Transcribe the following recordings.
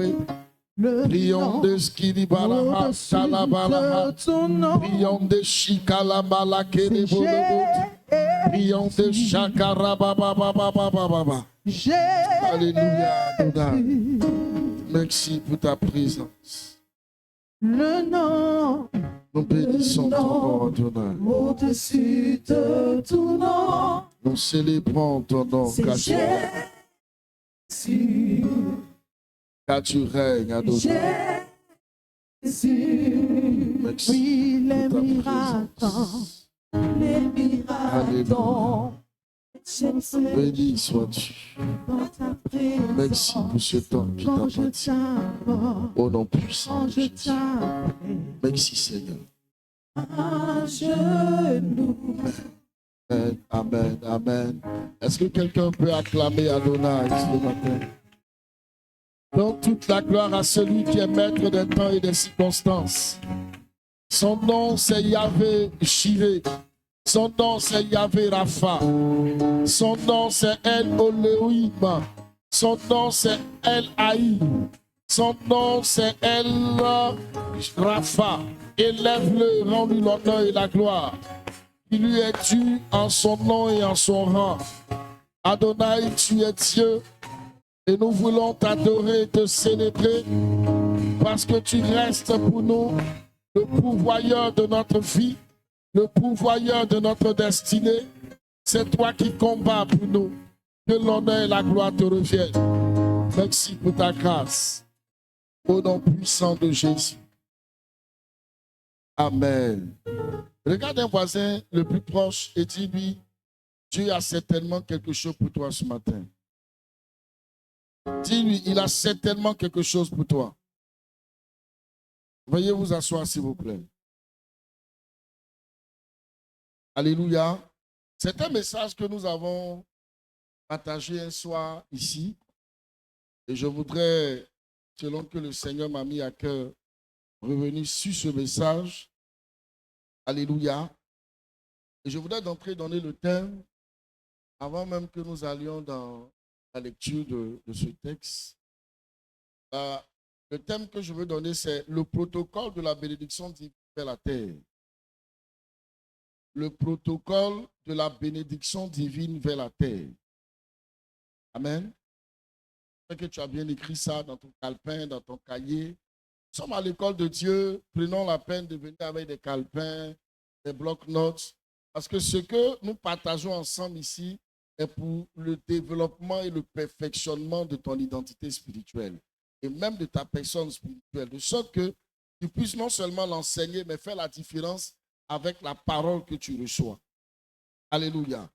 oui. Le Prions nom de Skidibalaha, au-dessus Talabalaha. de ton nom. Prions de Shikalabala, Kedebolobo. Prions de Shakarababababababa. Alléluia, Adonai. Merci pour ta présence. Le nom Nous bénissons ton nom, Adonai. au-dessus de ton nom. Nous célébrons ton nom, C'est car Jésus. tu règnes, Adonai. Jésus. Merci Oui, les pour ta miracles. présence. Les miracles. Alléluia. Béni sois-tu. Dans ta présence. Merci pour ce temps qui Quand je t'appartient. t'adore, Au nom puissant quand de je Jésus. t'appelle Merci Seigneur. à genoux. Amen, amen, amen. Est-ce que quelqu'un peut acclamer Adonai ce matin? Donne toute la gloire à celui qui est maître des temps et des circonstances. Son nom c'est Yahvé Shiré. Son nom c'est Yahvé Rapha. Son nom c'est El Elohim. Son nom c'est El Haï. Son nom c'est El Rapha. Élève-le, rends-lui l'honneur et la gloire. Il lui est dû en son nom et en son rang. Adonai, tu es Dieu. Et nous voulons t'adorer et te célébrer parce que tu restes pour nous le pourvoyeur de notre vie, le pourvoyeur de notre destinée. C'est toi qui combats pour nous. Que l'honneur et la gloire te reviennent. Merci pour ta grâce. Au nom puissant de Jésus. Amen. Regarde un voisin le plus proche et dis-lui, Dieu a certainement quelque chose pour toi ce matin. Dis-lui, il a certainement quelque chose pour toi. Veuillez vous asseoir, s'il vous plaît. Alléluia. C'est un message que nous avons partagé un soir ici. Et je voudrais, selon que le Seigneur m'a mis à cœur, revenir sur ce message. Alléluia. Et je voudrais d'entrée donner le thème, avant même que nous allions dans la lecture de ce texte. Le thème que je veux donner, c'est le protocole de la bénédiction divine vers la terre. Le protocole de la bénédiction divine vers la terre. Amen. J'espère que tu as bien écrit ça dans ton calepin, dans ton cahier. Nous sommes à l'école de Dieu. Prenons la peine de venir avec des calepins, des blocs-notes. Parce que ce que nous partageons ensemble ici est pour le développement et le perfectionnement de ton identité spirituelle et même de ta personne spirituelle, de sorte que tu puisses non seulement l'enseigner, mais faire la différence avec la parole que tu reçois. Alléluia.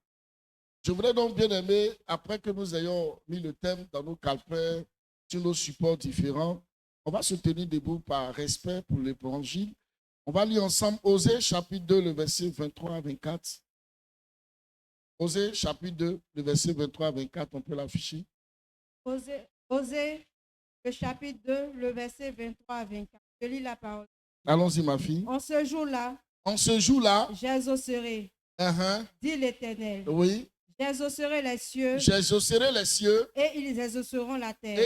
Je voudrais donc bien aimer, après que nous ayons mis le thème dans nos calepins, sur nos supports différents, on va se tenir debout par respect pour l'évangile. On va lire ensemble Osée chapitre 2, le verset 23 à 24. Osée chapitre 2, le verset 23 à 24, on peut l'afficher. Osée, le chapitre 2, le verset 23 à 24. Je lis la parole. Allons-y, ma fille. En ce jour-là, j'exaucerai, dit l'Éternel. Oui. J'exaucerai les cieux, et ils exauceront la terre.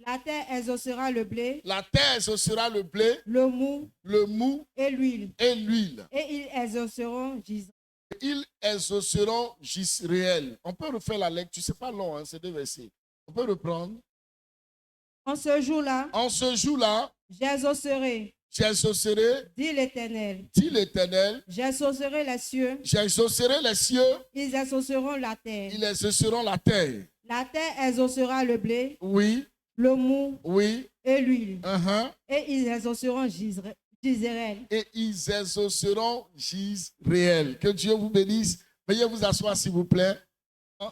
La terre exaucera le blé, le mou et l'huile. Et ils exauceront Gisraël. Ils exauceront Gisraël. On peut refaire la lecture, c'est pas long, c'est 2 versets. On peut reprendre. En ce jour-là, j'exaucerai, dit l'Éternel. J'exaucerai les cieux, ils exauceront la terre. La terre exaucera le blé, oui, le mou, oui, et l'huile. Et ils exauceront Gisraël. Et ils exauceront Gisraël. Que Dieu vous bénisse. Veuillez vous asseoir, s'il vous plaît.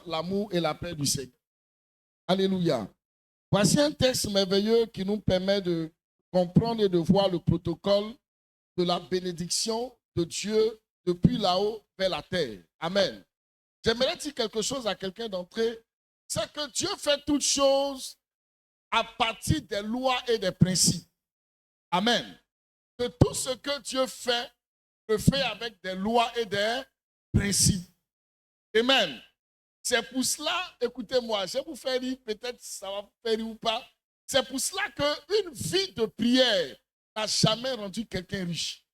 L'amour et la paix du Seigneur. Alléluia. Voici un texte merveilleux qui nous permet de comprendre et de voir le protocole de la bénédiction de Dieu depuis là-haut vers la terre. Amen. J'aimerais dire quelque chose à quelqu'un d'entrée. C'est que Dieu fait toutes choses à partir des lois et des principes. Amen. Que tout ce que Dieu fait, le fait avec des lois et des principes. Amen. C'est pour cela, écoutez-moi, je vais vous faire rire, peut-être ça va vous faire rire ou pas. C'est pour cela qu'une vie de prière n'a jamais rendu quelqu'un riche.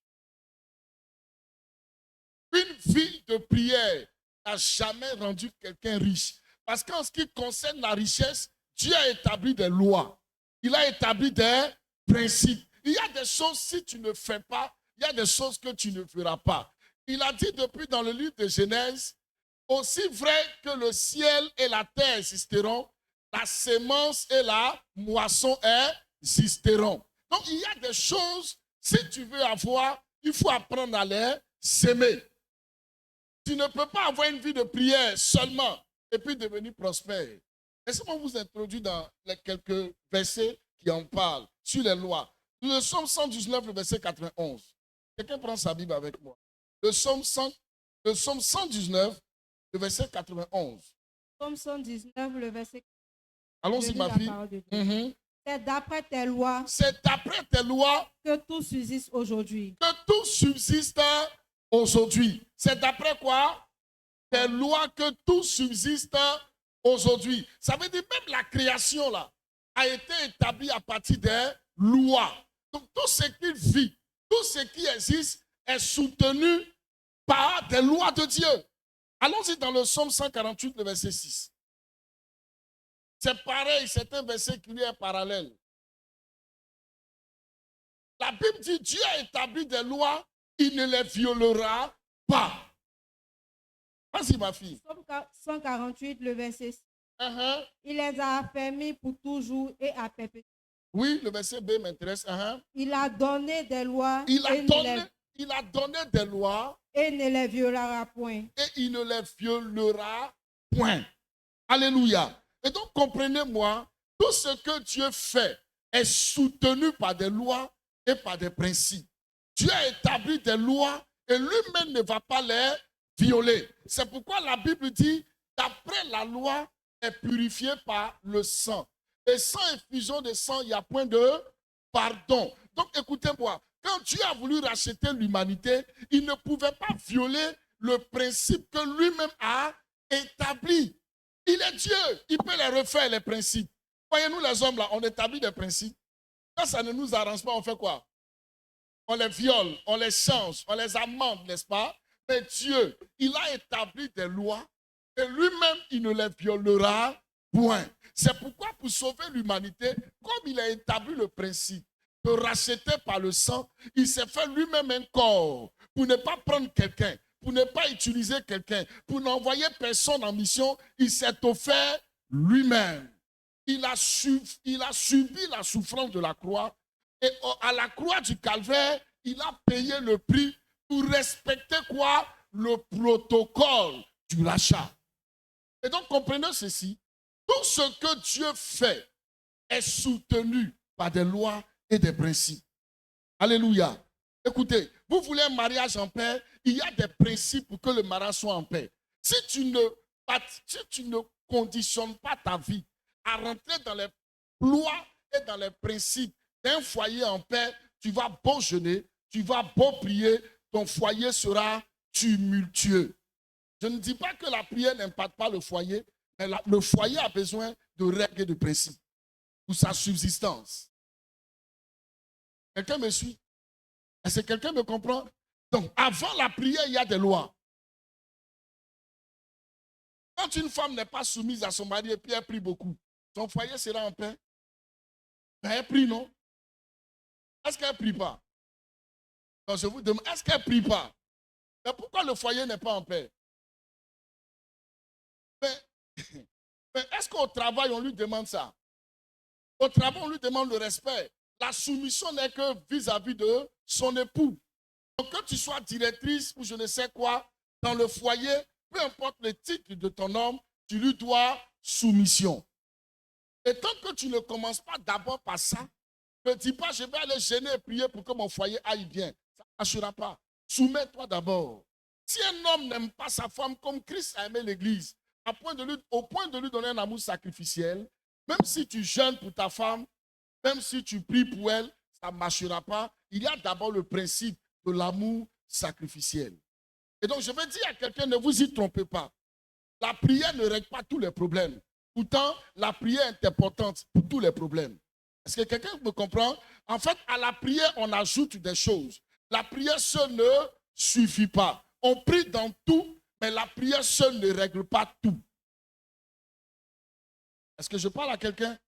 Une vie de prière n'a jamais rendu quelqu'un riche. Parce qu'en ce qui concerne la richesse, Dieu a établi des lois. Il a établi des principes. Il y a des choses, si tu ne fais pas, il y a des choses que tu ne feras pas. Il a dit depuis dans le livre de Genèse, aussi vrai que le ciel et la terre existeront, la sémence et la moisson existeront. Donc il y a des choses, si tu veux avoir, il faut apprendre à les s'aimer. Tu ne peux pas avoir une vie de prière seulement et puis devenir prospère. Laissez-moi vous introduire dans les quelques versets qui en parlent sur les lois. Le psaume 119, le verset 91. Quelqu'un prend sa Bible avec moi. Le psaume 119, le verset 91. Psaume 119, le verset 91. Allons-y, ma fille. C'est d'après tes lois. C'est d'après tes lois que tout subsiste aujourd'hui. Que tout subsiste aujourd'hui. C'est d'après quoi? Tes lois que tout subsiste aujourd'hui. Ça veut dire même la création là a été établie à partir des lois. Donc tout ce qui vit, tout ce qui existe est soutenu par des lois de Dieu. Allons-y dans le psaume 148, le verset 6. C'est pareil, c'est un verset qui lui est parallèle. La Bible dit, Dieu a établi des lois, il ne les violera pas. Vas-y, ma fille. Psaume 148, le verset 6. Il les a affermis pour toujours et à perpétuité. Oui, le verset B m'intéresse. Il a donné des lois. Il a donné des lois. Et ne les violera point. Et il ne les violera point. Alléluia. Et donc, comprenez-moi, tout ce que Dieu fait est soutenu par des lois et par des principes. Dieu a établi des lois et lui-même ne va pas les violer. C'est pourquoi la Bible dit, d'après la loi, est purifié par le sang. Et sans effusion de sang, il n'y a point de pardon. Donc, écoutez-moi, quand Dieu a voulu racheter l'humanité, il ne pouvait pas violer le principe que lui-même a établi. Il est Dieu, il peut les refaire, les principes. Voyez-nous les hommes là, on établit des principes. Quand ça ne nous arrange pas, on fait quoi? On les viole, on les change, on les amende, n'est-ce pas? Mais Dieu, il a établi des lois et lui-même, il ne les violera point. C'est pourquoi pour sauver l'humanité, comme il a établi le principe de racheter par le sang, il s'est fait lui-même un corps pour ne pas prendre quelqu'un, pour ne pas utiliser quelqu'un, pour n'envoyer personne en mission, il s'est offert lui-même. Il a subi la souffrance de la croix et à la croix du calvaire, il a payé le prix pour respecter quoi? Le protocole du rachat. Et donc comprenez ceci, tout ce que Dieu fait est soutenu par des lois et des principes. Alléluia. Écoutez, vous voulez un mariage en paix, il y a des principes pour que le mariage soit en paix. Si tu ne conditionnes pas ta vie à rentrer dans les lois et dans les principes d'un foyer en paix, tu vas beau jeûner, tu vas beau prier, ton foyer sera tumultueux. Je ne dis pas que la prière n'impacte pas le foyer, mais le foyer a besoin de règles et de principes pour sa subsistance. Quelqu'un me suit? Est-ce que quelqu'un me comprend? Donc, avant la prière, il y a des lois. Quand une femme n'est pas soumise à son mari et puis elle prie beaucoup, son foyer sera en paix. Ben, elle prie, non? Est-ce qu'elle ne prie pas? Donc, je vous demande, est-ce qu'elle ne prie pas? Mais pourquoi le foyer n'est pas en paix? Mais est-ce qu'au travail, on lui demande ça? Au travail, on lui demande le respect. La soumission n'est que vis-à-vis de son époux. Donc, que tu sois directrice ou je ne sais quoi, dans le foyer, peu importe le titre de ton homme, tu lui dois soumission. Et tant que tu ne commences pas d'abord par ça, ne dis pas, je vais aller gêner et prier pour que mon foyer aille bien. Ça ne marchera pas. Soumets-toi d'abord. Si un homme n'aime pas sa femme comme Christ a aimé l'Église, au point de lui donner un amour sacrificiel, même si tu jeûnes pour ta femme, même si tu pries pour elle, ça ne marchera pas. Il y a d'abord le principe de l'amour sacrificiel. Et donc, je vais dire à quelqu'un, ne vous y trompez pas. La prière ne règle pas tous les problèmes. Pourtant, la prière est importante pour tous les problèmes. Est-ce que quelqu'un me comprend? En fait, à la prière, on ajoute des choses. La prière seule ne suffit pas. On prie dans tout, mais la prière seule ne règle pas tout. Est-ce que je parle à quelqu'un?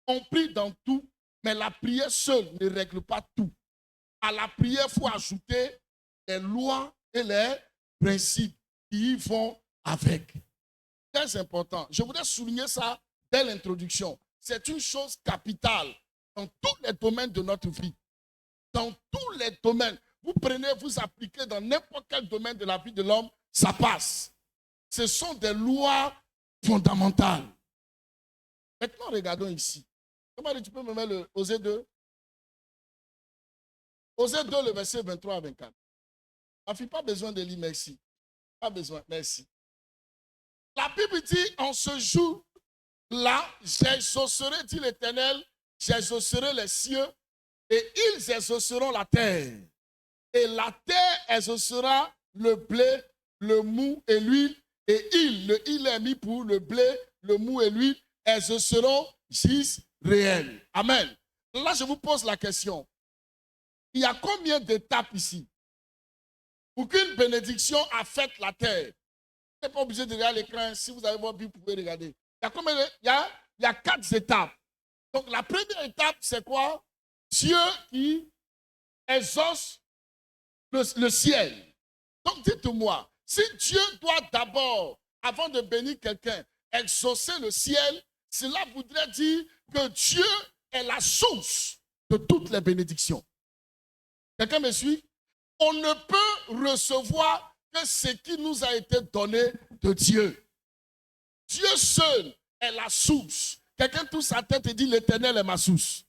On prie dans tout, mais la prière seule ne règle pas tout. À la prière, il faut ajouter les lois et les principes qui y vont avec. Très important. Je voudrais souligner ça dès l'introduction. C'est une chose capitale dans tous les domaines de notre vie. Dans tous les domaines. Vous prenez, vous appliquez dans n'importe quel domaine de la vie de l'homme, ça passe. Ce sont des lois fondamentales. Maintenant, regardons ici. Comment tu peux me mettre le Osée 2? Osée 2, le verset 23 à 24. On n'a pas besoin de lire, merci. Pas besoin, merci. La Bible dit, en ce jour-là, j'exaucerai, dit l'Éternel, j'exaucerai les cieux et ils exauceront la terre. Et la terre exaucera le blé, le mou et l'huile. Et il est mis pour le blé, le mou et l'huile, exauceront Israël. Amen. Là, je vous pose la question. Il y a combien d'étapes ici pour qu'une bénédiction affecte la terre? Vous n'êtes pas obligé de regarder l'écran. Si vous avez votre Bible, vous pouvez regarder. Il y a 4 étapes. Donc, la première étape, c'est quoi? Dieu qui exauce le ciel. Donc, dites-moi, si Dieu doit d'abord, avant de bénir quelqu'un, exaucer le ciel, cela voudrait dire que Dieu est la source de toutes les bénédictions. Quelqu'un me suit? On ne peut recevoir que ce qui nous a été donné de Dieu. Dieu seul est la source. Quelqu'un touche sa tête et dit, l'Éternel est ma source.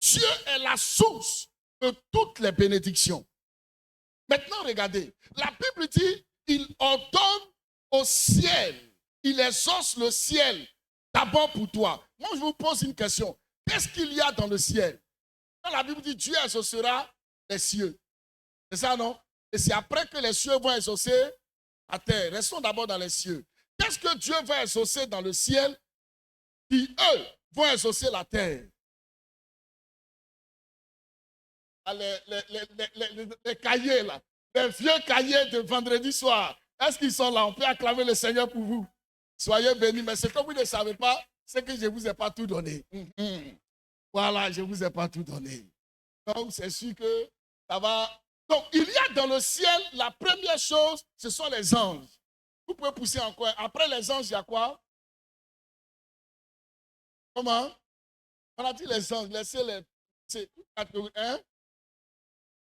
Dieu est la source de toutes les bénédictions. Maintenant, regardez. La Bible dit, il ordonne au ciel. Il exauce le ciel d'abord pour toi. Moi, je vous pose une question. Qu'est-ce qu'il y a dans le ciel? Quand la Bible dit, Dieu exaucera les cieux. C'est ça, non? Et c'est après que les cieux vont exaucer la terre. Restons d'abord dans les cieux. Qu'est-ce que Dieu va exaucer dans le ciel? Qui, eux, vont exaucer la terre. Les cahiers, là. Les vieux cahiers de vendredi soir. Est-ce qu'ils sont là? On peut acclamer le Seigneur pour vous. Soyez bénis. Mais ce que vous ne savez pas, c'est que je ne vous ai pas tout donné. Voilà, je ne vous ai pas tout donné. Donc, c'est sûr que ça va. Donc, il y a dans le ciel, la première chose, ce sont les anges. Vous pouvez pousser encore. Après les anges, il y a quoi? Comment? On a dit les anges. Laissez les. Hein?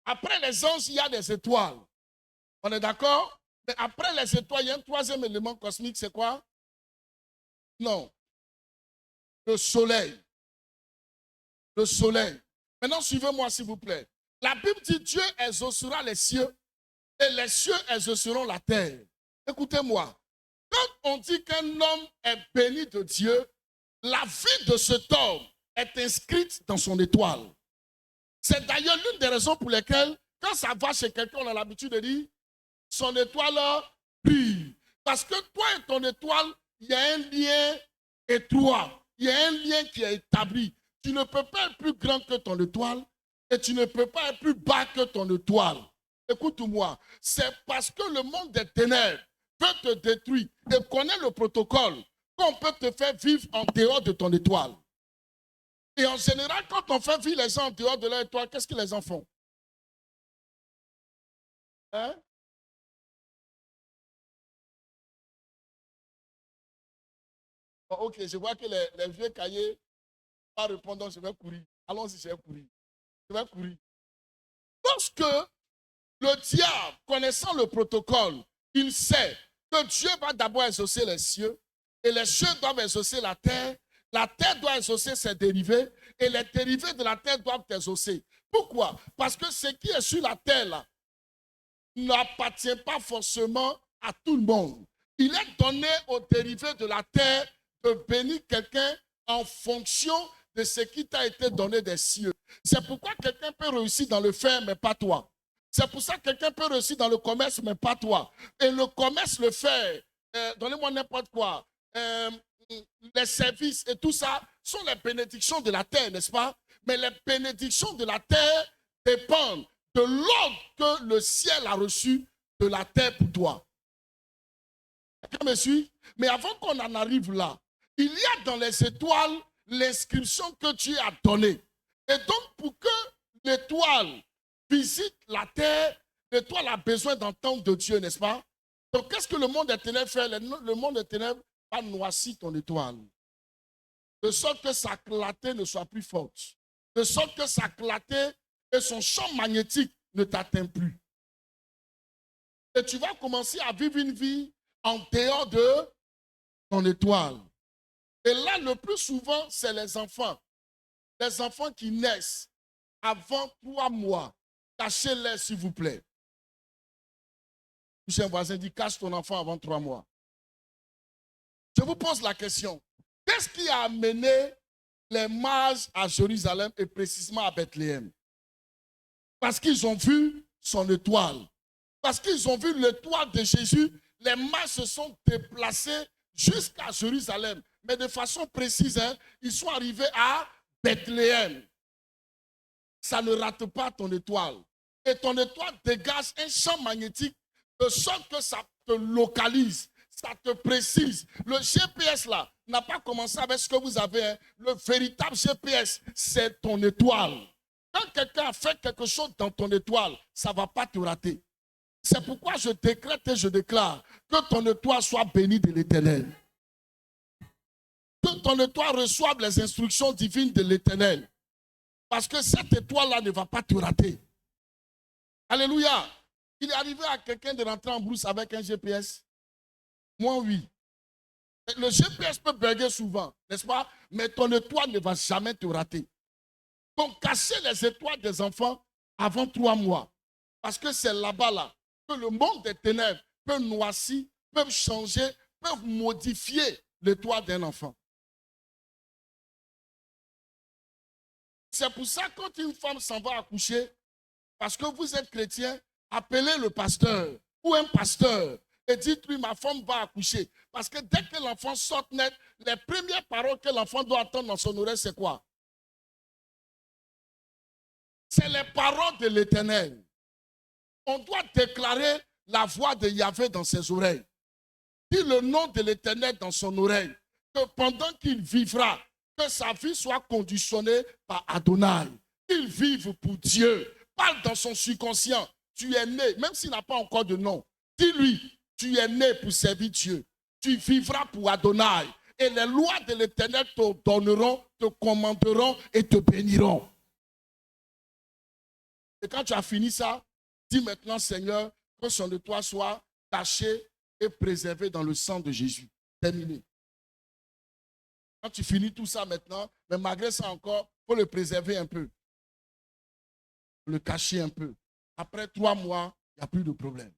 Après les anges, il y a des étoiles. On est d'accord? Mais après les étoiles, il y a un troisième élément cosmique, c'est quoi? Non. Le soleil. Le soleil. Maintenant, suivez-moi, s'il vous plaît. La Bible dit Dieu exaucera les cieux et les cieux exauceront la terre. Écoutez-moi. Quand on dit qu'un homme est béni de Dieu, la vie de cet homme est inscrite dans son étoile. C'est d'ailleurs l'une des raisons pour lesquelles, quand ça va chez quelqu'un, on a l'habitude de dire son étoile brille. Parce que toi et ton étoile, il y a un lien étroit. Il y a un lien qui est établi. Tu ne peux pas être plus grand que ton étoile et tu ne peux pas être plus bas que ton étoile. Écoute-moi, c'est parce que le monde des ténèbres peut te détruire et connaît le protocole qu'on peut te faire vivre en dehors de ton étoile. Et en général, quand on fait vivre les gens en dehors de leur étoile, qu'est-ce que les gens font? Hein? Bon, ok, je vois que les vieux cahiers ne pas répondre, donc je vais courir. Allons-y, je vais courir. Je vais courir. Lorsque le diable, connaissant le protocole, il sait que Dieu va d'abord exaucer les cieux et les cieux doivent exaucer la terre doit exaucer ses dérivés et les dérivés de la terre doivent exaucer. Pourquoi? Parce que ce qui est sur la terre là n'appartient pas forcément à tout le monde. Il est donné aux dérivés de la terre de bénir quelqu'un en fonction de ce qui t'a été donné des cieux. C'est pourquoi quelqu'un peut réussir dans le fer, mais pas toi. C'est pour ça que quelqu'un peut réussir dans le commerce, mais pas toi. Et le commerce, le fer, donnez-moi n'importe quoi, les services et tout ça sont les bénédictions de la terre, n'est-ce pas? Mais les bénédictions de la terre dépendent de l'ordre que le ciel a reçu de la terre pour toi. Quelqu'un me suit? Mais avant qu'on en arrive là, il y a dans les étoiles l'inscription que Dieu a donnée. Et donc, pour que l'étoile visite la terre, l'étoile a besoin d'entendre de Dieu, n'est-ce pas? Donc, qu'est-ce que le monde des ténèbres fait? Le monde des ténèbres va noircir ton étoile. De sorte que sa clarté ne soit plus forte. De sorte que sa clarté et son champ magnétique ne t'atteint plus. Et tu vas commencer à vivre une vie en dehors de ton étoile. Et là, le plus souvent, c'est les enfants. Les enfants qui naissent avant 3 mois. Cachez-les, s'il vous plaît. Touchez un voisin, dit, cache ton enfant avant 3 mois. Je vous pose la question. Qu'est-ce qui a amené les mages à Jérusalem et précisément à Bethléem? Parce qu'ils ont vu son étoile. Parce qu'ils ont vu l'étoile de Jésus, les mages se sont déplacés jusqu'à Jérusalem. Mais de façon précise, ils sont arrivés à Bethléem. Ça ne rate pas ton étoile. Et ton étoile dégage un champ magnétique de sorte que ça te localise, ça te précise. Le GPS là n'a pas commencé avec ce que vous avez. Le véritable GPS, c'est ton étoile. Quand quelqu'un a fait quelque chose dans ton étoile, ça ne va pas te rater. C'est pourquoi je décrète et je déclare que ton étoile soit bénie de l'Éternel. Que ton étoile reçoive les instructions divines de l'Éternel. Parce que cette étoile-là ne va pas te rater. Alléluia. Il est arrivé à quelqu'un de rentrer en brousse avec un GPS? Moi, oui. Le GPS peut bugger souvent, n'est-ce pas? Mais ton étoile ne va jamais te rater. Donc, cachez les étoiles des enfants avant 3 mois. Parce que c'est là-bas, là, que le monde des ténèbres peut noircir, peut changer, peut modifier l'étoile d'un enfant. C'est pour ça que quand une femme s'en va accoucher, parce que vous êtes chrétien, appelez le pasteur ou un pasteur et dites-lui, ma femme va accoucher. Parce que dès que l'enfant sort net, les premières paroles que l'enfant doit entendre dans son oreille, c'est quoi? C'est les paroles de l'Éternel. On doit déclarer la voix de Yahvé dans ses oreilles. Dis le nom de l'Éternel dans son oreille. Que pendant qu'il vivra, que sa vie soit conditionnée par Adonai. Qu'il vive pour Dieu. Parle dans son subconscient. Tu es né, même s'il n'a pas encore de nom. Dis-lui, tu es né pour servir Dieu. Tu vivras pour Adonai. Et les lois de l'Éternel te donneront, te commanderont et te béniront. Et quand tu as fini ça, dis maintenant, Seigneur, que son étoile soit caché et préservé dans le sang de Jésus. Terminé. Quand tu finis tout ça maintenant, mais malgré ça encore, il faut le préserver un peu. Le cacher un peu. Après 3 mois, il n'y a plus de problème.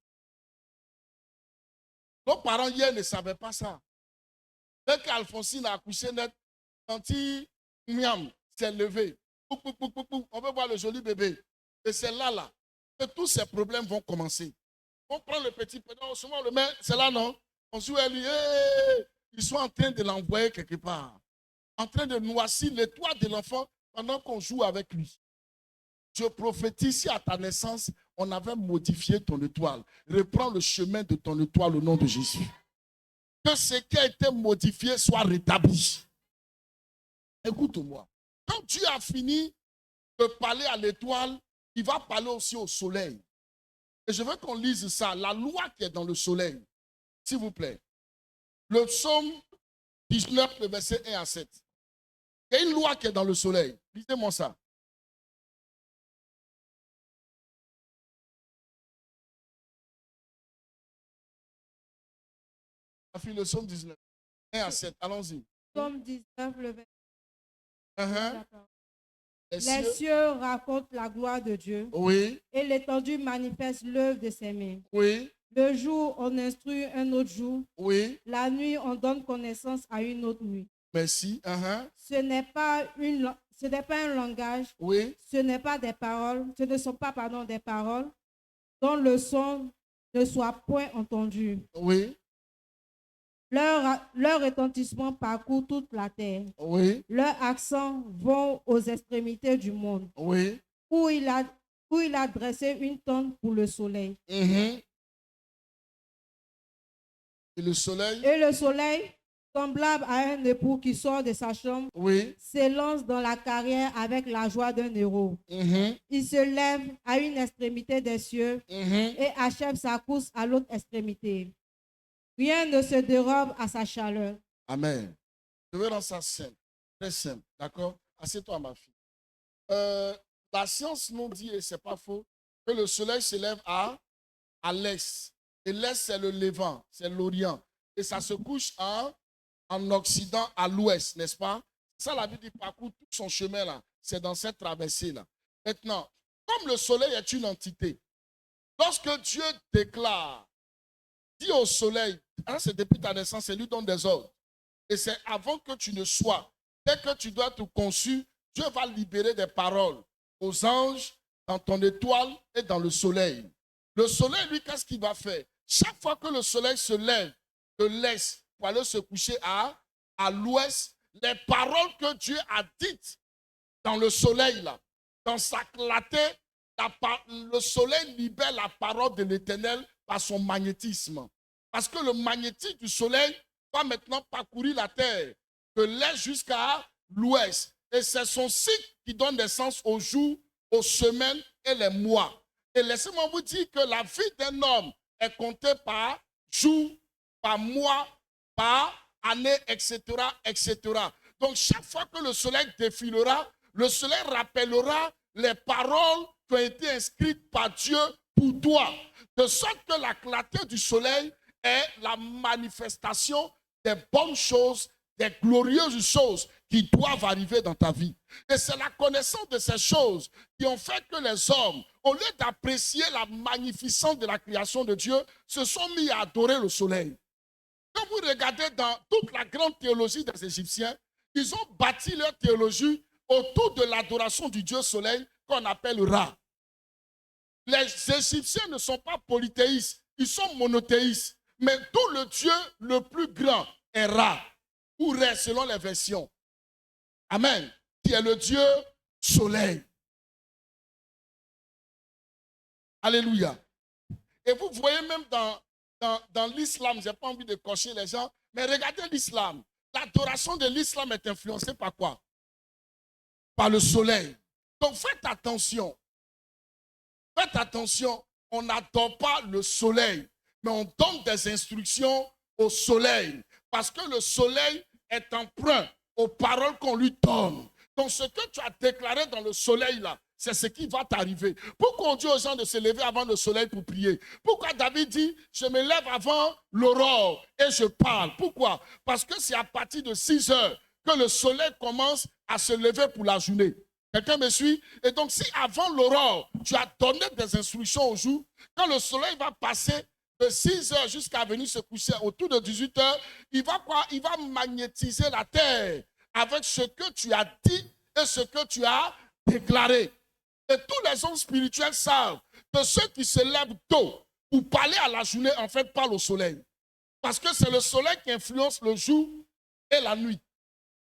Nos parents hier ne savaient pas ça. Dès qu'Alphonsine a accouché net, quand il s'est levé, on veut voir le joli bébé. Et c'est là que tous ces problèmes vont commencer. On prend le petit pédant, souvent on le met, c'est là non? On joue à lui, ils sont en train de l'envoyer quelque part. En train de noircir l'étoile de l'enfant pendant qu'on joue avec lui. Je prophétise, si à ta naissance, on avait modifié ton étoile. Reprends le chemin de ton étoile au nom de Jésus. Que ce qui a été modifié soit rétabli. Écoute-moi. Quand Dieu a fini de parler à l'étoile, il va parler aussi au soleil. Et je veux qu'on lise ça, la loi qui est dans le soleil. S'il vous plaît. Le psaume 19, le verset 1 à 7. Il y a une loi qui est dans le soleil. Lisez-moi ça. Le psaume 19, 1 à 7. Allons-y. Psaume 19, le verset. Les cieux racontent la gloire de Dieu. Oui. Et l'étendue manifeste l'œuvre de ses mains. Oui. Le jour, on instruit un autre jour. Oui. La nuit, on donne connaissance à une autre nuit. Merci. Ce n'est pas un langage. Oui. Ce n'est pas des paroles. Ce ne sont pas, des paroles dont le son ne soit point entendu. Oui. Leur retentissement parcourt toute la terre. Oui. Leurs accents vont aux extrémités du monde. Oui. Où il a dressé une tente pour le soleil. Et le soleil? Et le soleil, semblable à un époux qui sort de sa chambre, oui, s'élance dans la carrière avec la joie d'un héros. Il se lève à une extrémité des cieux et achève sa course à l'autre extrémité. Rien ne se dérobe à sa chaleur. Amen. Je vais rendre ça simple, très simple, d'accord? Assieds-toi, ma fille. La science nous dit, et ce n'est pas faux, que le soleil se lève à l'est. Et l'est, c'est le levant, c'est l'orient. Et ça se couche en occident à l'ouest, n'est-ce pas? Ça, la Bible dit, parcourt tout son chemin là. C'est dans cette traversée-là. Maintenant, comme le soleil est une entité, lorsque Dieu déclare, dit au soleil, c'est depuis ta naissance, c'est lui donne des ordres. Et c'est avant que tu ne sois. Dès que tu dois te conçu, Dieu va libérer des paroles aux anges, dans ton étoile et dans le soleil. Le soleil, lui, qu'est-ce qu'il va faire? Chaque fois que le soleil se lève de l'est pour aller se coucher à l'ouest, les paroles que Dieu a dites dans le soleil, là, dans sa clarté, le soleil libère la parole de l'Éternel par son magnétisme. Parce que le magnétisme du soleil va maintenant parcourir la terre de l'est jusqu'à l'ouest. Et c'est son cycle qui donne naissance aux jours, aux semaines et les mois. Et laissez-moi vous dire que la vie d'un homme est comptée par jour, par mois, par année, etc., etc. Donc, chaque fois que le soleil défilera, le soleil rappellera les paroles qui ont été inscrites par Dieu pour toi. De sorte que la clarté du soleil est la manifestation des bonnes choses, des glorieuses choses qui doivent arriver dans ta vie. Et c'est la connaissance de ces choses qui ont fait que les hommes, au lieu d'apprécier la magnificence de la création de Dieu, se sont mis à adorer le soleil. Quand vous regardez dans toute la grande théologie des Égyptiens, ils ont bâti leur théologie autour de l'adoration du Dieu soleil qu'on appelle Ra. Les Égyptiens ne sont pas polythéistes, ils sont monothéistes. Mais tout le Dieu le plus grand est Ra, ou Ré selon les versions. Amen. Qui est le Dieu soleil. Alléluia. Et vous voyez même dans l'islam, je n'ai pas envie de cocher les gens, mais regardez l'islam. L'adoration de l'islam est influencée par quoi? Par le soleil. Donc faites attention. Faites attention, on n'adore pas le soleil, mais on donne des instructions au soleil. Parce que le soleil est emprunt aux paroles qu'on lui donne. Donc ce que tu as déclaré dans le soleil là, c'est ce qui va t'arriver. Pourquoi on dit aux gens de se lever avant le soleil pour prier? Pourquoi David dit, je me lève avant l'aurore et je parle? Pourquoi? Parce que c'est à partir de 6 heures que le soleil commence à se lever pour la journée. Quelqu'un me suit? Et donc si avant l'aurore, tu as donné des instructions au jour, quand le soleil va passer de 6 heures jusqu'à venir se coucher autour de 18 heures, il va quoi? Il va magnétiser la terre avec ce que tu as dit et ce que tu as déclaré. Et tous les hommes spirituels savent que ceux qui se lèvent tôt pour parler à la journée, en fait, parlent au soleil. Parce que c'est le soleil qui influence le jour et la nuit.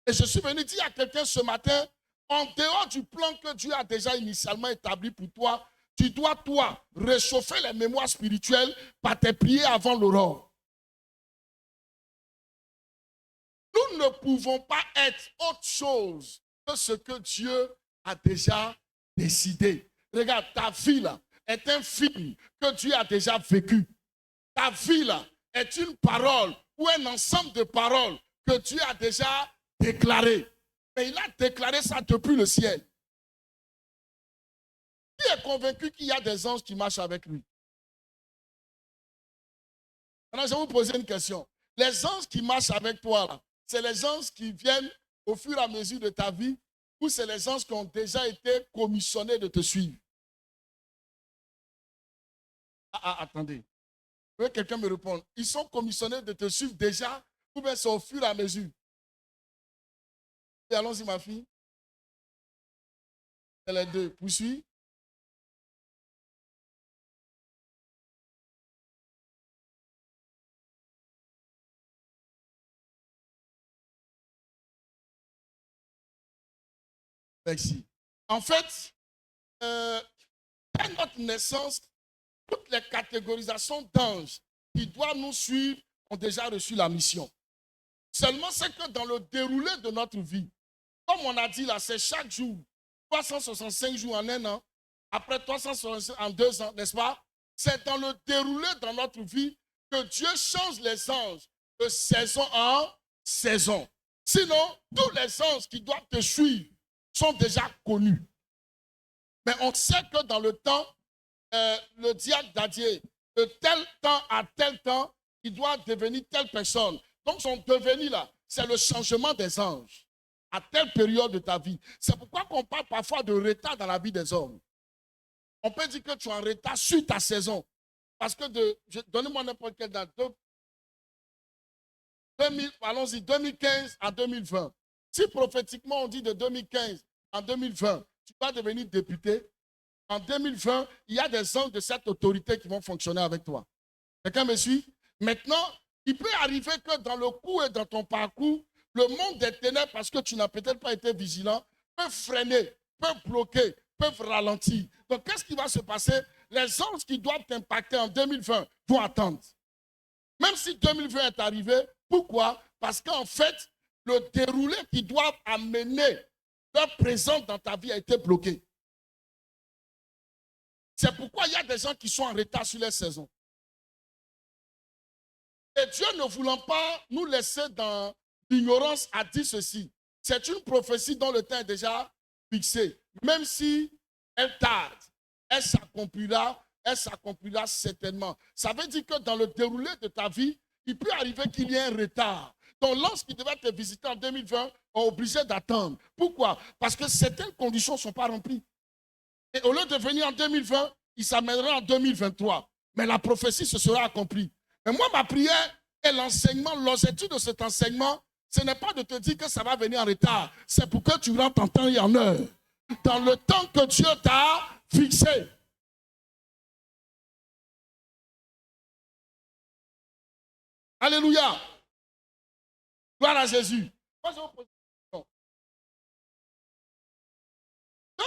Et je suis venu dire à quelqu'un ce matin, en dehors du plan que Dieu a déjà initialement établi pour toi, tu dois, toi, réchauffer les mémoires spirituelles par tes prières avant l'aurore. Nous ne pouvons pas être autre chose que ce que Dieu a déjà décidé. Regarde, ta vie là est un film que Dieu a déjà vécu. Ta vie là est une parole ou un ensemble de paroles que Dieu a déjà déclaré. Mais il a déclaré ça depuis le ciel. Qui est convaincu qu'il y a des anges qui marchent avec lui? Maintenant, je vais vous poser une question. Les anges qui marchent avec toi, là, c'est les anges qui viennent au fur et à mesure de ta vie ou c'est les anges qui ont déjà été commissionnés de te suivre? Attendez. Je veux que quelqu'un me réponde. Ils sont commissionnés de te suivre déjà ou bien c'est au fur et à mesure? Et allons-y, ma fille. C'est les deux. Poursuis. Merci. En fait, dès notre naissance, toutes les catégorisations d'anges qui doivent nous suivre ont déjà reçu la mission. Seulement, c'est que dans le déroulé de notre vie, comme on a dit là, c'est chaque jour, 365 jours en un an, après 365 en 2 ans, n'est-ce pas? C'est dans le déroulé dans notre vie que Dieu change les anges de saison en saison. Sinon, tous les anges qui doivent te suivre sont déjà connus. Mais on sait que dans le temps, le diacre Dadier, de tel temps à tel temps, il doit devenir telle personne. Donc son devenir là, c'est le changement des anges à telle période de ta vie. C'est pourquoi on parle parfois de retard dans la vie des hommes. On peut dire que tu es en retard sur ta saison. Parce que donnez-moi n'importe quelle date. 2015 à 2020. Si prophétiquement on dit de 2015 à 2020, tu vas devenir député. En 2020, il y a des anges de cette autorité qui vont fonctionner avec toi. Quelqu'un me suit? Maintenant, il peut arriver que dans le cours et dans ton parcours, le monde des ténèbres, parce que tu n'as peut-être pas été vigilant, peut freiner, peut bloquer, peuvent ralentir. Donc, qu'est-ce qui va se passer? Les anges qui doivent t'impacter en 2020 vont attendre. Même si 2020 est arrivé, pourquoi? Parce qu'en fait, le déroulé qui doit amener leur présence dans ta vie a été bloqué. C'est pourquoi il y a des gens qui sont en retard sur les saisons. Et Dieu ne voulant pas nous laisser dans l'ignorance a dit ceci. C'est une prophétie dont le temps est déjà fixé. Même si elle tarde, elle s'accomplira certainement. Ça veut dire que dans le déroulé de ta vie, il peut arriver qu'il y ait un retard. Donc, lorsqu'il devait te visiter en 2020, on est obligé d'attendre. Pourquoi? Parce que certaines conditions ne sont pas remplies. Et au lieu de venir en 2020, il s'amènera en 2023. Mais la prophétie se sera accomplie. Mais moi, ma prière et l'enseignement, l'objectif de cet enseignement, ce n'est pas de te dire que ça va venir en retard. C'est pour que tu rentres en temps et en heure. Dans le temps que Dieu t'a fixé. Alléluia. Gloire à Jésus. Quand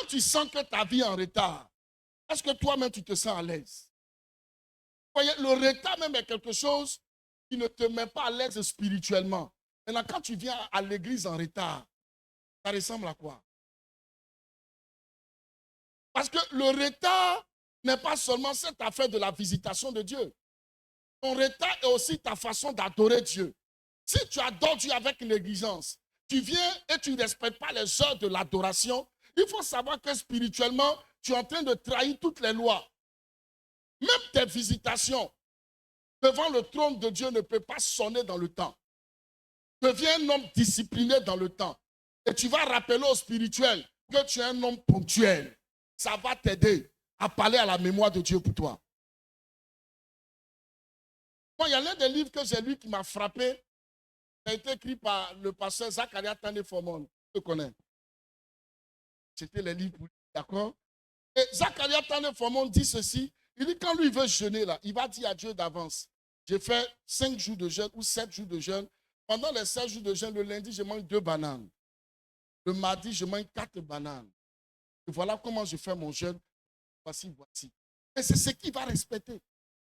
tu sens que ta vie est en retard, est-ce que toi-même tu te sens à l'aise? Voyez, le retard même est quelque chose qui ne te met pas à l'aise spirituellement. Maintenant, quand tu viens à l'église en retard, ça ressemble à quoi? Parce que le retard n'est pas seulement cette affaire de la visitation de Dieu. Ton retard est aussi ta façon d'adorer Dieu. Si tu adores Dieu avec négligence, tu viens et tu ne respectes pas les heures de l'adoration, il faut savoir que spirituellement, tu es en train de trahir toutes les lois. Même tes visitations devant le trône de Dieu ne peuvent pas sonner dans le temps. Deviens un homme discipliné dans le temps. Et tu vas rappeler au spirituel que tu es un homme ponctuel. Ça va t'aider à parler à la mémoire de Dieu pour toi. Bon, il y a l'un des livres que j'ai lu qui m'a frappé. Ça a été écrit par le pasteur Zachariah Tane-Formon. Tu le connais. C'était les livres, d'accord? Et Zachariah Tane-Formon dit ceci. Il dit quand lui il veut jeûner, là, il va dire à Dieu d'avance. J'ai fait 5 jours de jeûne ou 7 jours de jeûne. Pendant les 7 jours de jeûne, le lundi, je mange 2 bananes. Le mardi, je mange 4 bananes. Et voilà comment je fais mon jeûne. Voici. Et c'est ce qu'il va respecter.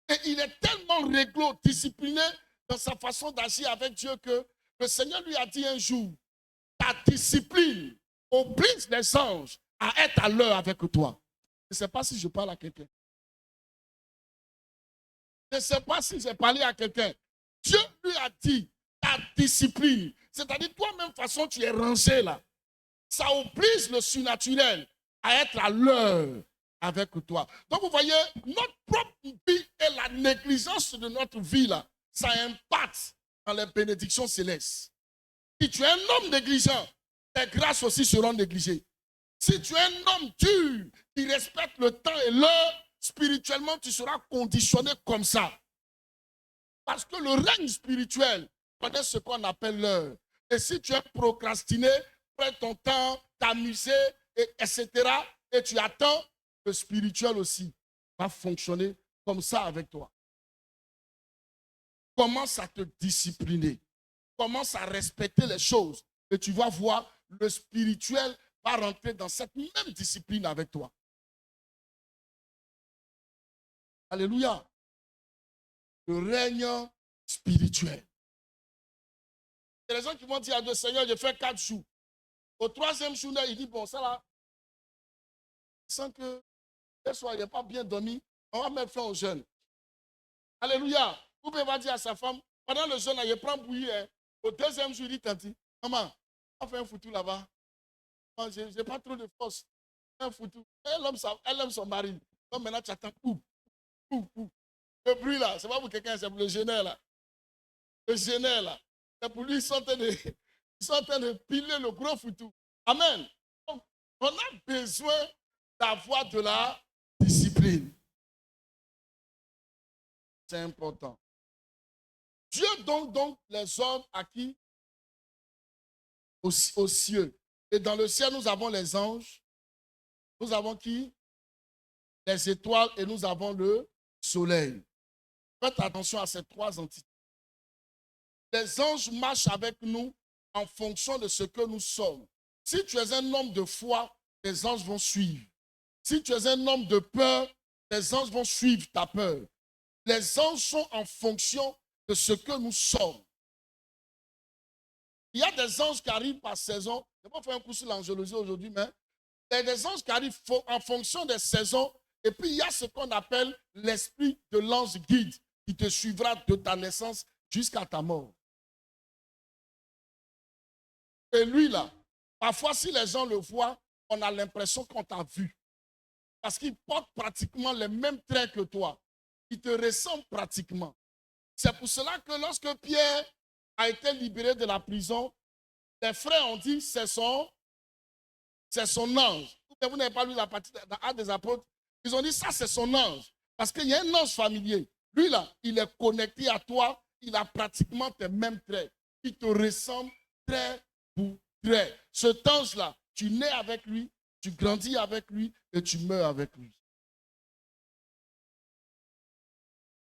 Et il est tellement réglo, discipliné dans sa façon d'agir avec Dieu que le Seigneur lui a dit un jour, ta discipline oblige les anges à être à l'heure avec toi. Je ne sais pas si je parle à quelqu'un. Je ne sais pas si j'ai parlé à quelqu'un. Dieu lui a dit, ta discipline, c'est-à-dire toi-même façon tu es rangé là, ça oblige le surnaturel à être à l'heure avec toi. Donc vous voyez, notre propre vie et la négligence de notre vie là, ça impacte dans les bénédictions célestes. Si tu es un homme négligent, tes grâces aussi seront négligées. Si tu es un homme dur qui respecte le temps et l'heure, spirituellement tu seras conditionné comme ça. Parce que le règne spirituel connaît ce qu'on appelle l'heure. Et si tu es procrastiné, prends ton temps, t'amuser, etc. Et tu attends, le spirituel aussi va fonctionner comme ça avec toi. Commence à te discipliner. Commence à respecter les choses. Et tu vas voir, le spirituel va rentrer dans cette même discipline avec toi. Alléluia. Le règne spirituel. Il y a des gens qui vont dire à Dieu, Seigneur, je fais 4 jours. Au 3e jour, il dit, bon, ça là, je sens que ce soir, il n'est pas bien dormi, on va mettre fin au jeûne. Alléluia. Vous pouvez pas dire à sa femme, pendant le jeûne, il prend bouillie. Hein. Au 2e jour, il dit, Tanti, maman, on va faire un foutu là-bas. Je n'ai pas trop de force. Un foutu. Elle aime son mari. Donc maintenant, tu attends. Le bruit là, c'est pas pour quelqu'un, c'est pour le gêner là. Le gêner là. C'est pour lui, ils sont en train de piler le gros foutu. Amen. Donc, on a besoin d'avoir de la discipline. C'est important. Dieu donne donc les hommes à qui? Aux cieux. Et dans le ciel, nous avons les anges. Nous avons qui? Les étoiles et nous avons le soleil. Faites attention à ces 3 entités. Les anges marchent avec nous en fonction de ce que nous sommes. Si tu es un homme de foi, les anges vont suivre. Si tu es un homme de peur, les anges vont suivre ta peur. Les anges sont en fonction de ce que nous sommes. Il y a des anges qui arrivent par saison. Je ne vais pas faire un coup sur l'angélologie aujourd'hui, mais il y a des anges qui arrivent en fonction des saisons. Et puis, il y a ce qu'on appelle l'esprit de l'ange guide qui te suivra de ta naissance jusqu'à ta mort. Et lui, là, parfois, si les gens le voient, on a l'impression qu'on t'a vu. Parce qu'il porte pratiquement les mêmes traits que toi. Il te ressemble pratiquement. C'est pour cela que lorsque Pierre a été libéré de la prison, les frères ont dit, c'est son ange. Vous n'avez pas lu la partie dans Actes des Apôtres. Ils ont dit, ça c'est son ange. Parce qu'il y a un ange familier. Lui là, il est connecté à toi. Il a pratiquement tes mêmes traits. Il te ressemble trait pour trait. Cet ange-là, tu nais avec lui, tu grandis avec lui et tu meurs avec lui.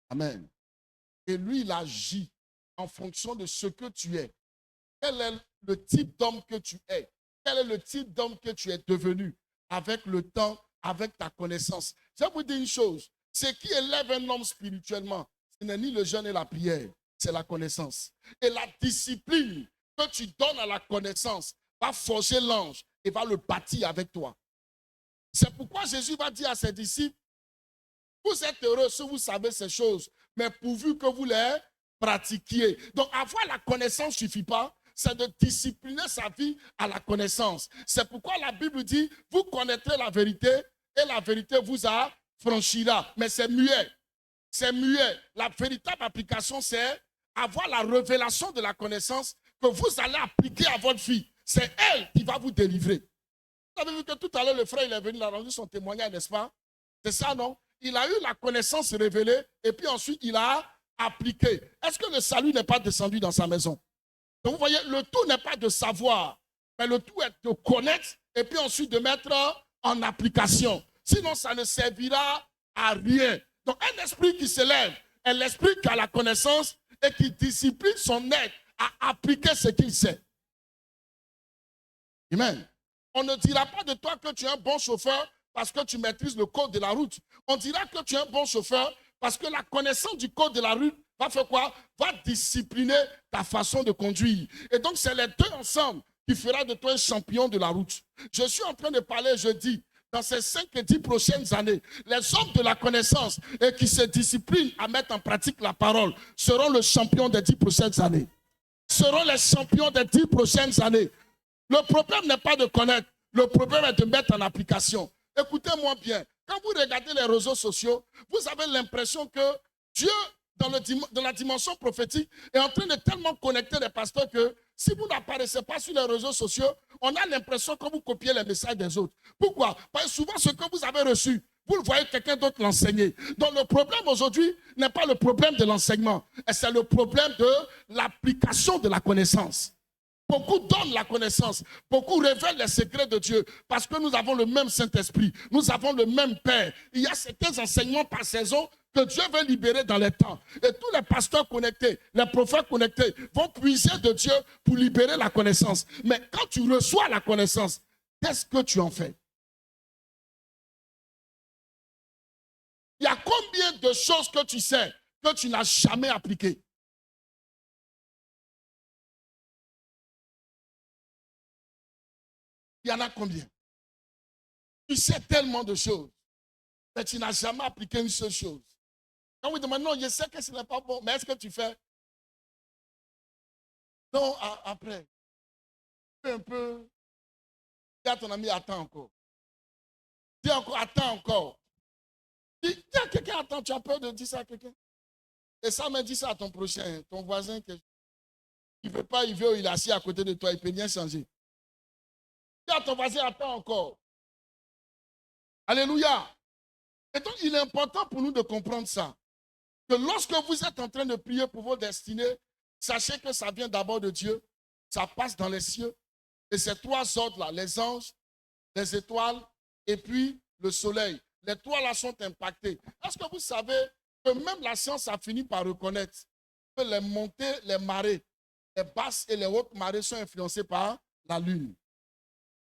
Amen. Et lui, il agit en fonction de ce que tu es. Quel est le type d'homme que tu es? Quel est le type d'homme que tu es devenu avec le temps, avec ta connaissance? Je vais vous dire une chose. Ce qui élève un homme spirituellement, ce n'est ni le jeûne et la prière, c'est la connaissance. Et la discipline que tu donnes à la connaissance va forger l'ange et va le bâtir avec toi. C'est pourquoi Jésus va dire à ses disciples, vous êtes heureux si vous savez ces choses, mais pourvu que vous les pratiquiez. Donc avoir la connaissance ne suffit pas, c'est de discipliner sa vie à la connaissance. C'est pourquoi la Bible dit, vous connaîtrez la vérité et la vérité vous affranchira. Mais c'est muet. C'est muet. La véritable application, c'est avoir la révélation de la connaissance que vous allez appliquer à votre vie. C'est elle qui va vous délivrer. Vous avez vu que tout à l'heure, le frère, il est venu, il a rendu son témoignage, n'est-ce pas? C'est ça, non? Il a eu la connaissance révélée et puis ensuite, il a appliqué. Est-ce que le salut n'est pas descendu dans sa maison? Donc, vous voyez, le tout n'est pas de savoir, mais le tout est de connaître et puis ensuite de mettre en application. Sinon, ça ne servira à rien. Donc, un esprit qui s'élève est l'esprit qui a la connaissance et qui discipline son être à appliquer ce qu'il sait. Amen. On ne dira pas de toi que tu es un bon chauffeur parce que tu maîtrises le code de la route. On dira que tu es un bon chauffeur parce que la connaissance du code de la route va faire quoi? Va discipliner ta façon de conduire. Et donc, c'est les deux ensemble qui fera de toi un champion de la route. Je suis en train de parler, je dis, dans ces 5 et 10 prochaines années, les hommes de la connaissance et qui se disciplinent à mettre en pratique la parole seront le champion des 10 prochaines années. Seront les champions des 10 prochaines années. Le problème n'est pas de connaître, le problème est de mettre en application. Écoutez-moi bien, quand vous regardez les réseaux sociaux, vous avez l'impression que Dieu, dans la dimension prophétique, est en train de tellement connecter les pasteurs que si vous n'apparaissez pas sur les réseaux sociaux, on a l'impression que vous copiez les messages des autres. Pourquoi? Parce que souvent, ce que vous avez reçu, vous le voyez quelqu'un d'autre l'enseigner. Donc le problème aujourd'hui n'est pas le problème de l'enseignement, c'est le problème de l'application de la connaissance. Beaucoup donnent la connaissance, beaucoup révèlent les secrets de Dieu parce que nous avons le même Saint-Esprit, nous avons le même Père. Il y a certains enseignements par saison que Dieu veut libérer dans les temps. Et tous les pasteurs connectés, les prophètes connectés vont puiser de Dieu pour libérer la connaissance. Mais quand tu reçois la connaissance, qu'est-ce que tu en fais? Il y a combien de choses que tu sais que tu n'as jamais appliquées? Il y en a combien? Tu sais tellement de choses, mais tu n'as jamais appliqué une seule chose. Quand vous demandez, non, je sais que ce n'est pas bon, mais est-ce que tu fais? Non, après. Un peu. Dis à ton ami, attends encore. Dis encore, attends encore. Dis à quelqu'un, attends, tu as peur de dire ça à quelqu'un? Et ça me dit ça à ton prochain, ton voisin. Il ne veut pas, il est assis à côté de toi, il peut bien changer. Dis à ton voisin, attends encore. Alléluia. Et donc, il est important pour nous de comprendre ça. Que lorsque vous êtes en train de prier pour vos destinées, sachez que ça vient d'abord de Dieu. Ça passe dans les cieux. Et ces trois ordres-là, les anges, les étoiles et puis le soleil. Les trois là sont impactés. Est-ce que vous savez que même la science a fini par reconnaître que les montées, les marées, les basses et les hautes marées sont influencées par la lune?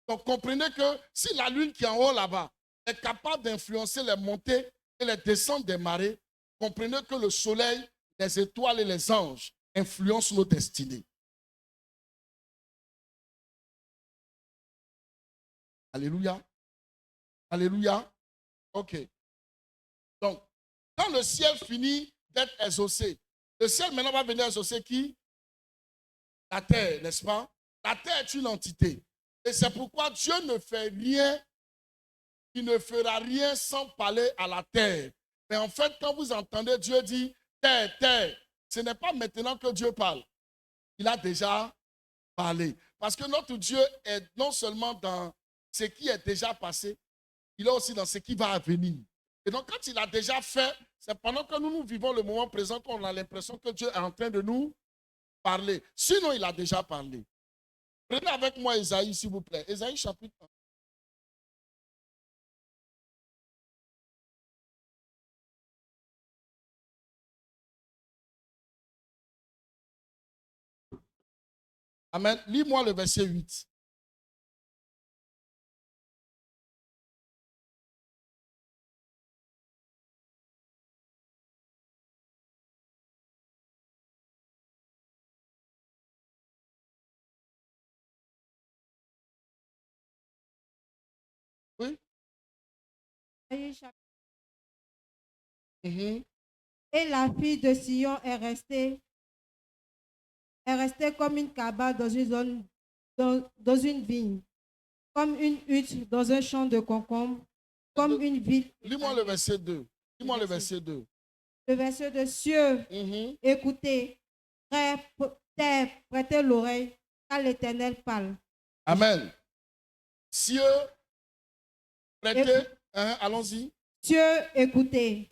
Donc comprenez que si la lune qui est en haut là-bas est capable d'influencer les montées et les descentes des marées, comprenez que le soleil, les étoiles et les anges influencent nos destinées. Alléluia. Alléluia. OK. Donc, quand le ciel finit d'être exaucé, le ciel maintenant va venir exaucer qui? La terre, n'est-ce pas? La terre est une entité. Et c'est pourquoi Dieu ne fait rien, il ne fera rien sans parler à la terre. Mais en fait, quand vous entendez Dieu dire terre, terre, ce n'est pas maintenant que Dieu parle. Il a déjà parlé. Parce que notre Dieu est non seulement dans ce qui est déjà passé, il est aussi dans ce qui va venir. Et donc, quand il a déjà fait, c'est pendant que nous vivons le moment présent qu'on a l'impression que Dieu est en train de nous parler. Sinon, il a déjà parlé. Prenez avec moi Ésaïe, s'il vous plaît. Ésaïe chapitre 1. Amen. Lis-moi le verset 8. Oui. Et la fille de Sion est restée comme une cabane dans une zone, dans une vigne, comme une hutte dans un champ de concombres, comme une ville. Lis-moi le verset 2. Lis-moi le verset 2. Le verset de cieux, écoutez, terre, prêtez l'oreille, car l'Éternel parle. Amen. Cieux, prêtez, allons-y. Cieux, écoutez,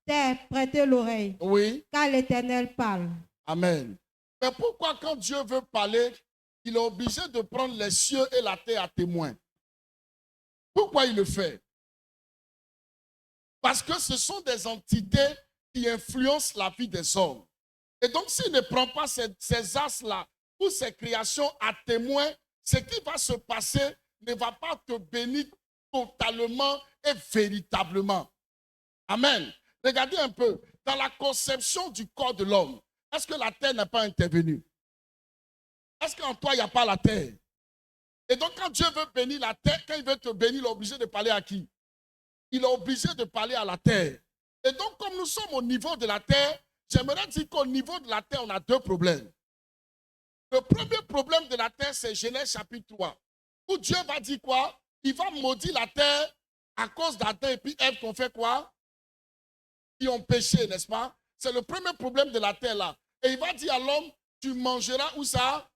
terre, prêtez l'oreille, oui, car l'Éternel parle. Amen. Mais pourquoi quand Dieu veut parler, il est obligé de prendre les cieux et la terre à témoin? Pourquoi il le fait? Parce que ce sont des entités qui influencent la vie des hommes. Et donc, s'il ne prend pas ces astres-là ou ces créations à témoin, ce qui va se passer ne va pas te bénir totalement et véritablement. Amen. Regardez un peu, dans la conception du corps de l'homme, est-ce que la terre n'a pas intervenu? Est-ce qu'en toi, il n'y a pas la terre? Et donc, quand Dieu veut bénir la terre, quand il veut te bénir, il est obligé de parler à qui? Il est obligé de parler à la terre. Et donc, comme nous sommes au niveau de la terre, j'aimerais dire qu'au niveau de la terre, on a deux problèmes. Le premier problème de la terre, c'est Genèse chapitre 3, où Dieu va dire quoi? Il va maudire la terre à cause d'Adam et puis Ève qui ont fait quoi? Qui ont péché, n'est-ce pas? C'est le premier problème de la terre là. Et il va dire à l'homme, tu mangeras où ça?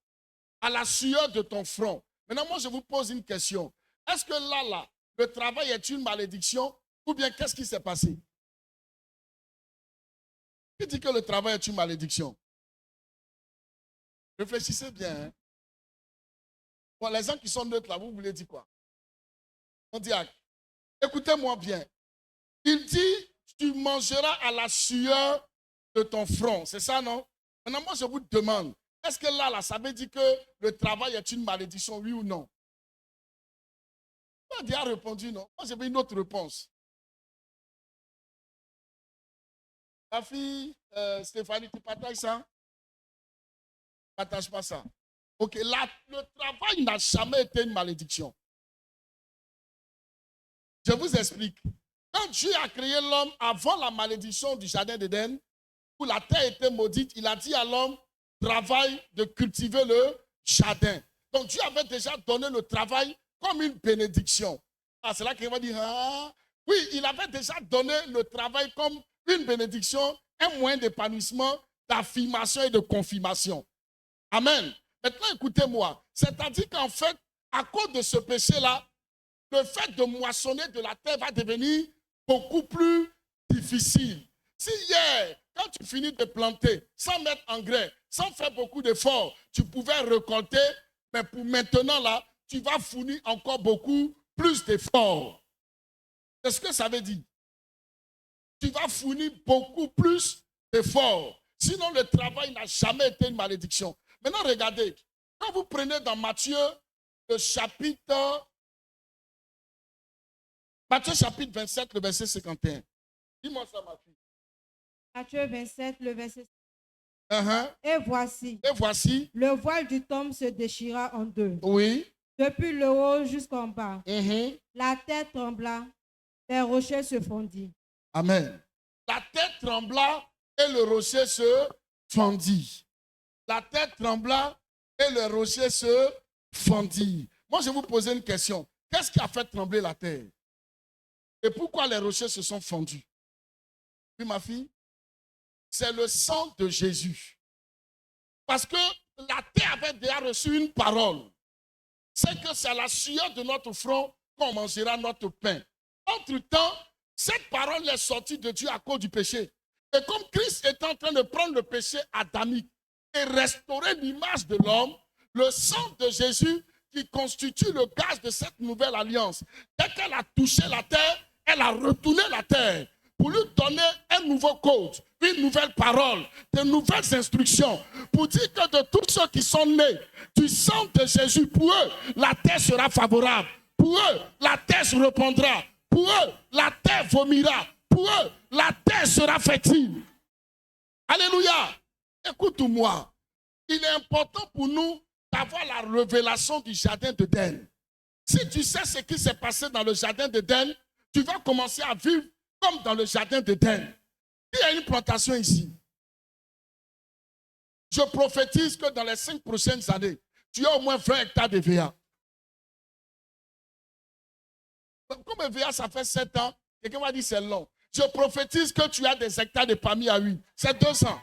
À la sueur de ton front. Maintenant, moi, je vous pose une question. Est-ce que là, le travail est une malédiction ou bien qu'est-ce qui s'est passé? Qui dit que le travail est une malédiction? Réfléchissez bien. Hein? Bon, les gens qui sont neutres là, vous voulez dire quoi? On dit, écoutez-moi bien. Il dit, tu mangeras à la sueur de ton front. C'est ça, non? Maintenant, moi, je vous demande, est-ce que là, ça veut dire que le travail est une malédiction, oui ou non? as déjà répondu, non? Moi, j'ai une autre réponse. Ma fille, Stéphanie, tu partages ça? Ne partage pas ça. Ok, là, le travail n'a jamais été une malédiction. Je vous explique. Quand Dieu a créé l'homme avant la malédiction du jardin d'Éden, où la terre était maudite, il a dit à l'homme, travaille de cultiver le jardin. Donc Dieu avait déjà donné le travail comme une bénédiction. Ah, c'est là qu'il va dire, ah, oui, il avait déjà donné le travail comme une bénédiction, un moyen d'épanouissement, d'affirmation et de confirmation. Amen. Maintenant, écoutez-moi. C'est-à-dire qu'en fait, à cause de ce péché-là, le fait de moissonner de la terre va devenir beaucoup plus difficile. Si hier, quand tu finis de planter, sans mettre engrais, sans faire beaucoup d'efforts, tu pouvais récolter, mais pour maintenant, là, tu vas fournir encore beaucoup plus d'efforts. C'est ce que ça veut dire. Tu vas fournir beaucoup plus d'efforts. Sinon, le travail n'a jamais été une malédiction. Maintenant, regardez. Quand vous prenez dans Matthieu, le chapitre 27, le verset 51. Dis-moi ça, ma fille. Matthieu 27, le verset 51. Et voici, le voile du temple se déchira en deux. Oui. Depuis le haut jusqu'en bas. La terre trembla, les rochers se fondirent. Amen. La terre trembla et le rocher se fondit. La terre trembla et le rocher se fondit. Moi, je vais vous poser une question. Qu'est-ce qui a fait trembler la terre? Et pourquoi les rochers se sont fondus? Oui, ma fille? C'est le sang de Jésus. Parce que la terre avait déjà reçu une parole. C'est que c'est à la sueur de notre front qu'on mangera notre pain. Entre-temps, cette parole est sortie de Dieu à cause du péché. Et comme Christ est en train de prendre le péché adamique et restaurer l'image de l'homme, le sang de Jésus qui constitue le gage de cette nouvelle alliance, dès qu'elle a touché la terre, elle a retourné la terre pour lui donner un nouveau code, une nouvelle parole, de nouvelles instructions, pour dire que de tous ceux qui sont nés du sang de Jésus, pour eux, la terre sera favorable. Pour eux, la terre se répandra. Pour eux, la terre vomira. Pour eux, la terre sera fertile. Alléluia. Écoute-moi. Il est important pour nous d'avoir la révélation du jardin d'Éden. Si tu sais ce qui s'est passé dans le jardin d'Éden, tu vas commencer à vivre comme dans le jardin d'Éden. Il y a une plantation ici. Je prophétise que dans les 5 prochaines années, tu as au moins 20 hectares de VA. Comme un VA, ça fait 7 ans, quelqu'un va dire c'est long. Je prophétise que tu as des hectares de palmiers à huile. C'est 200.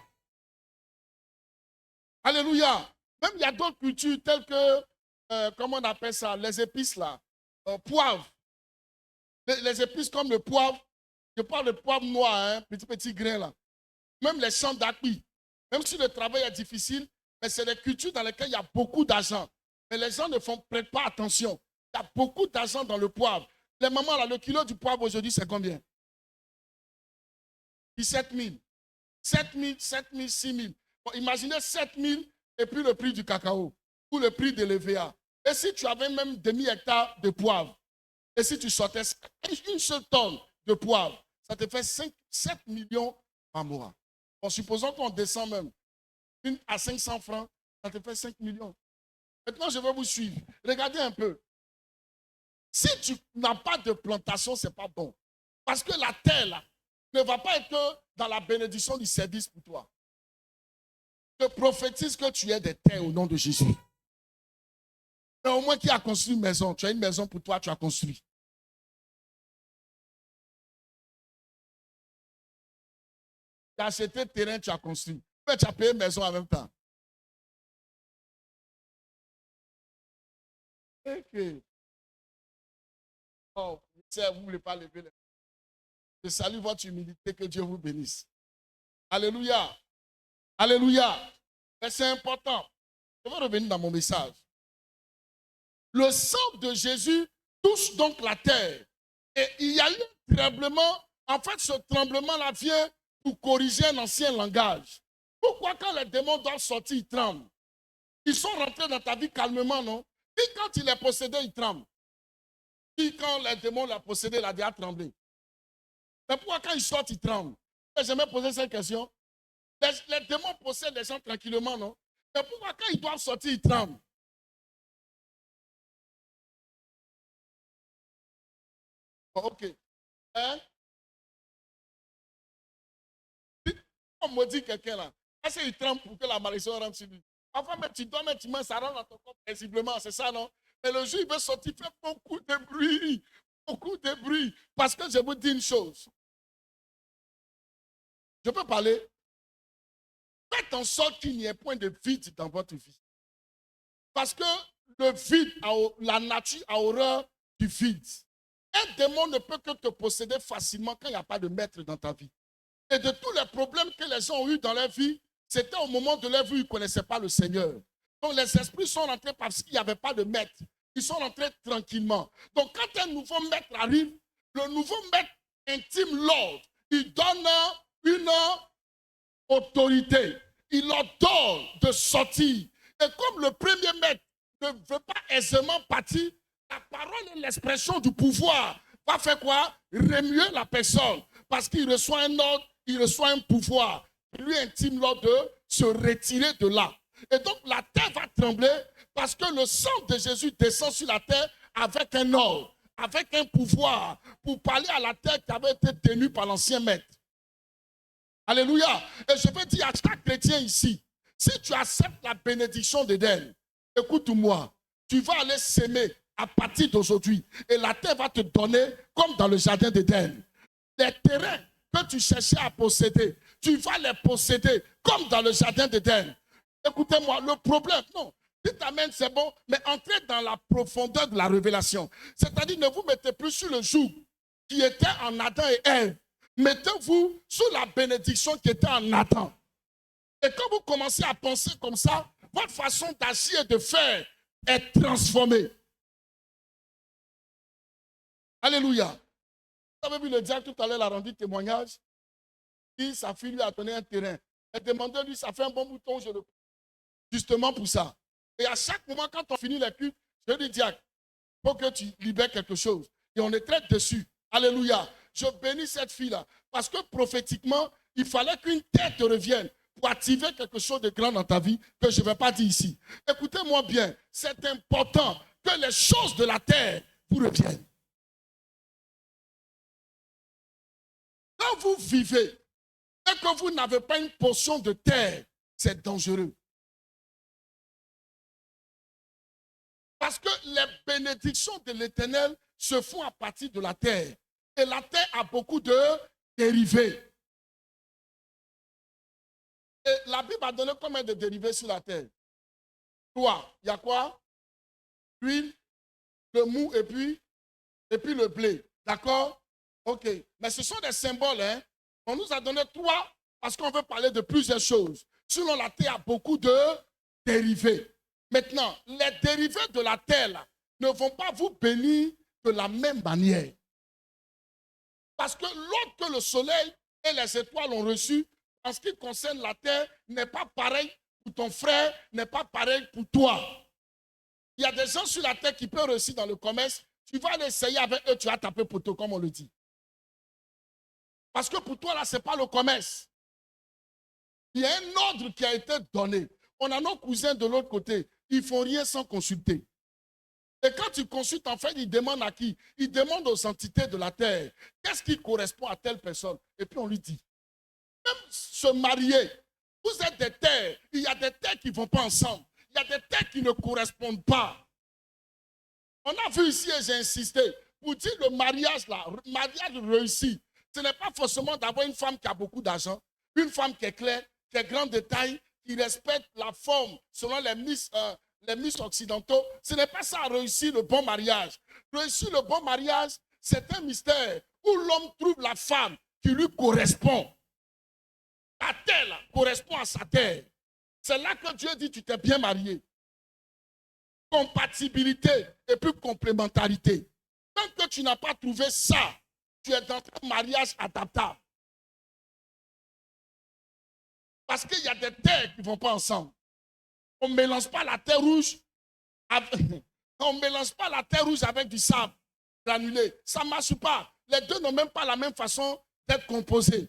Alléluia. Même il y a d'autres cultures telles que, comment on appelle ça, les épices là, poivre. Les épices comme le poivre, je parle de poivre noir, hein, petit grain là. Même les champs d'acquis. Même si le travail est difficile, mais c'est des cultures dans lesquelles il y a beaucoup d'argent. Mais les gens ne prêtent pas attention. Il y a beaucoup d'argent dans le poivre. Les mamans là, le kilo du poivre aujourd'hui, c'est combien? 17 000. 7 000, 7 000, 6 000. Bon, imaginez 7 000 et puis le prix du cacao ou le prix de l'EVA. Et si tu avais même demi-hectare de poivre, et si tu sortais une seule tonne de poivre, ça te fait 7 millions par mois. Bon, supposons qu'on descend même à 500 francs, ça te fait 5 millions. Maintenant, je vais vous suivre. Regardez un peu. Si tu n'as pas de plantation, ce n'est pas bon. Parce que la terre, là, ne va pas être que dans la bénédiction du service pour toi. Je prophétise que tu es des terres au nom de Jésus. Mais au moins qui a construit une maison, tu as une maison pour toi, tu as construit. Tu as acheté terrain, tu as construit. Mais tu as payé une maison en même temps. Ok. Oh, vous ne voulez pas lever les mains. Je salue votre humilité, que Dieu vous bénisse. Alléluia. Alléluia. Mais c'est important. Je vais revenir dans mon message. Le sang de Jésus touche donc la terre. Et il y a eu un tremblement. En fait, ce tremblement-là vient pour corriger un ancien langage. Pourquoi quand les démons doivent sortir, ils tremblent? Ils sont rentrés dans ta vie calmement, non? Et quand il est possédé, il tremble. Qui, quand les démons l'ont possédé, il a déjà tremblé. Mais pourquoi quand ils sortent, ils tremblent? J'ai jamais posé cette question. Les démons possèdent les gens tranquillement, non? Mais pourquoi quand ils doivent sortir, ils tremblent? Oh, ok. Hein? On me dit quelqu'un là. Est-ce qu'il tremble pour que la malédiction rentre sur lui? Enfin, mais tu dois mettre main, ça rentre dans ton corps paisiblement, c'est ça, non? Mais le jour, il veut sortir, il fait beaucoup de bruit. Beaucoup de bruit. Parce que je vous dis une chose. Je peux parler? Faites en sorte qu'il n'y ait point de vide dans votre vie. Parce que le vide, la nature a horreur du vide. Un démon ne peut que te posséder facilement quand il n'y a pas de maître dans ta vie. Et de tous les problèmes que les gens ont eu dans leur vie, c'était au moment de leur vie où ils ne connaissaient pas le Seigneur. Donc les esprits sont rentrés parce qu'il n'y avait pas de maître. Ils sont rentrés tranquillement. Donc quand un nouveau maître arrive, le nouveau maître intime l'ordre. Il donne une autorité. Il leur donne de sortir. Et comme le premier maître ne veut pas aisément partir, la parole et l'expression du pouvoir va faire quoi? Remuer la personne. Parce qu'il reçoit un ordre, il reçoit un pouvoir. Il lui intime l'ordre de se retirer de là. Et donc la terre va trembler parce que le sang de Jésus descend sur la terre avec un ordre, avec un pouvoir, pour parler à la terre qui avait été tenue par l'ancien maître. Alléluia. Et je veux dire à chaque chrétien ici, si tu acceptes la bénédiction d'Éden, écoute-moi, tu vas aller s'aimer à partir d'aujourd'hui. Et la terre va te donner, comme dans le jardin d'Éden, les terrains que tu cherchais à posséder, tu vas les posséder, comme dans le jardin d'Éden. Écoutez-moi, le problème, non, dites amen, c'est bon, mais entrez dans la profondeur de la révélation. C'est-à-dire, ne vous mettez plus sur le joug qui était en Adam et Ève. Mettez-vous sous la bénédiction qui était en Adam. Et quand vous commencez à penser comme ça, votre façon d'agir et de faire est transformée. Alléluia. Vous avez vu le diable tout à l'heure, il a rendu témoignage. Et sa fille lui a donné un terrain. Elle demandait lui, ça fait un bon bouton, je le... Justement pour ça. Et à chaque moment, quand on finit les cultes, je dis, diacre, il faut que tu libères quelque chose. Et on est très dessus. Alléluia. Je bénis cette fille-là. Parce que prophétiquement, il fallait qu'une tête te revienne pour activer quelque chose de grand dans ta vie que je ne vais pas dire ici. Écoutez-moi bien. C'est important que les choses de la terre vous reviennent. Quand vous vivez et que vous n'avez pas une portion de terre, c'est dangereux. Parce que les bénédictions de l'Éternel se font à partir de la terre. Et la terre a beaucoup de dérivés. Et la Bible a donné combien de dérivés sur la terre? 3. Il y a quoi? L'huile, le mou et puis le blé. D'accord? Ok. Mais ce sont des symboles. Hein? On nous a donné 3 parce qu'on veut parler de plusieurs choses. Sinon, la terre a beaucoup de dérivés. Maintenant, les dérivés de la terre là, ne vont pas vous bénir de la même manière. Parce que l'ordre que le soleil et les étoiles ont reçu, en ce qui concerne la terre, n'est pas pareil pour ton frère, n'est pas pareil pour toi. Il y a des gens sur la terre qui peuvent réussir dans le commerce. Tu vas aller essayer avec eux, tu vas taper poteau, comme on le dit. Parce que pour toi, là, ce n'est pas le commerce. Il y a un ordre qui a été donné. On a nos cousins de l'autre côté. Ils ne font rien sans consulter. Et quand tu consultes, en fait, ils demandent à qui? Ils demandent aux entités de la terre. Qu'est-ce qui correspond à telle personne? Et puis on lui dit. Même se marier, vous êtes des terres. Il y a des terres qui ne vont pas ensemble. Il y a des terres qui ne correspondent pas. On a vu ici, et j'ai insisté, pour dire le mariage là, le mariage réussi, ce n'est pas forcément d'avoir une femme qui a beaucoup d'argent, une femme qui est claire, qui est grande de taille, qui respecte la forme selon les Miss occidentaux. Ce n'est pas ça, réussir le bon mariage. Réussir le bon mariage, c'est un mystère où l'homme trouve la femme qui lui correspond. Ta terre là, correspond à sa terre. C'est là que Dieu dit tu t'es bien marié. Compatibilité et puis complémentarité. Tant que tu n'as pas trouvé ça, tu es dans un mariage adaptable. Parce qu'il y a des terres qui ne vont pas ensemble. On ne mélange pas la terre rouge avec, on mélange pas la terre rouge avec du sable. granulés. Ça ne marche pas. Les deux n'ont même pas la même façon d'être composés.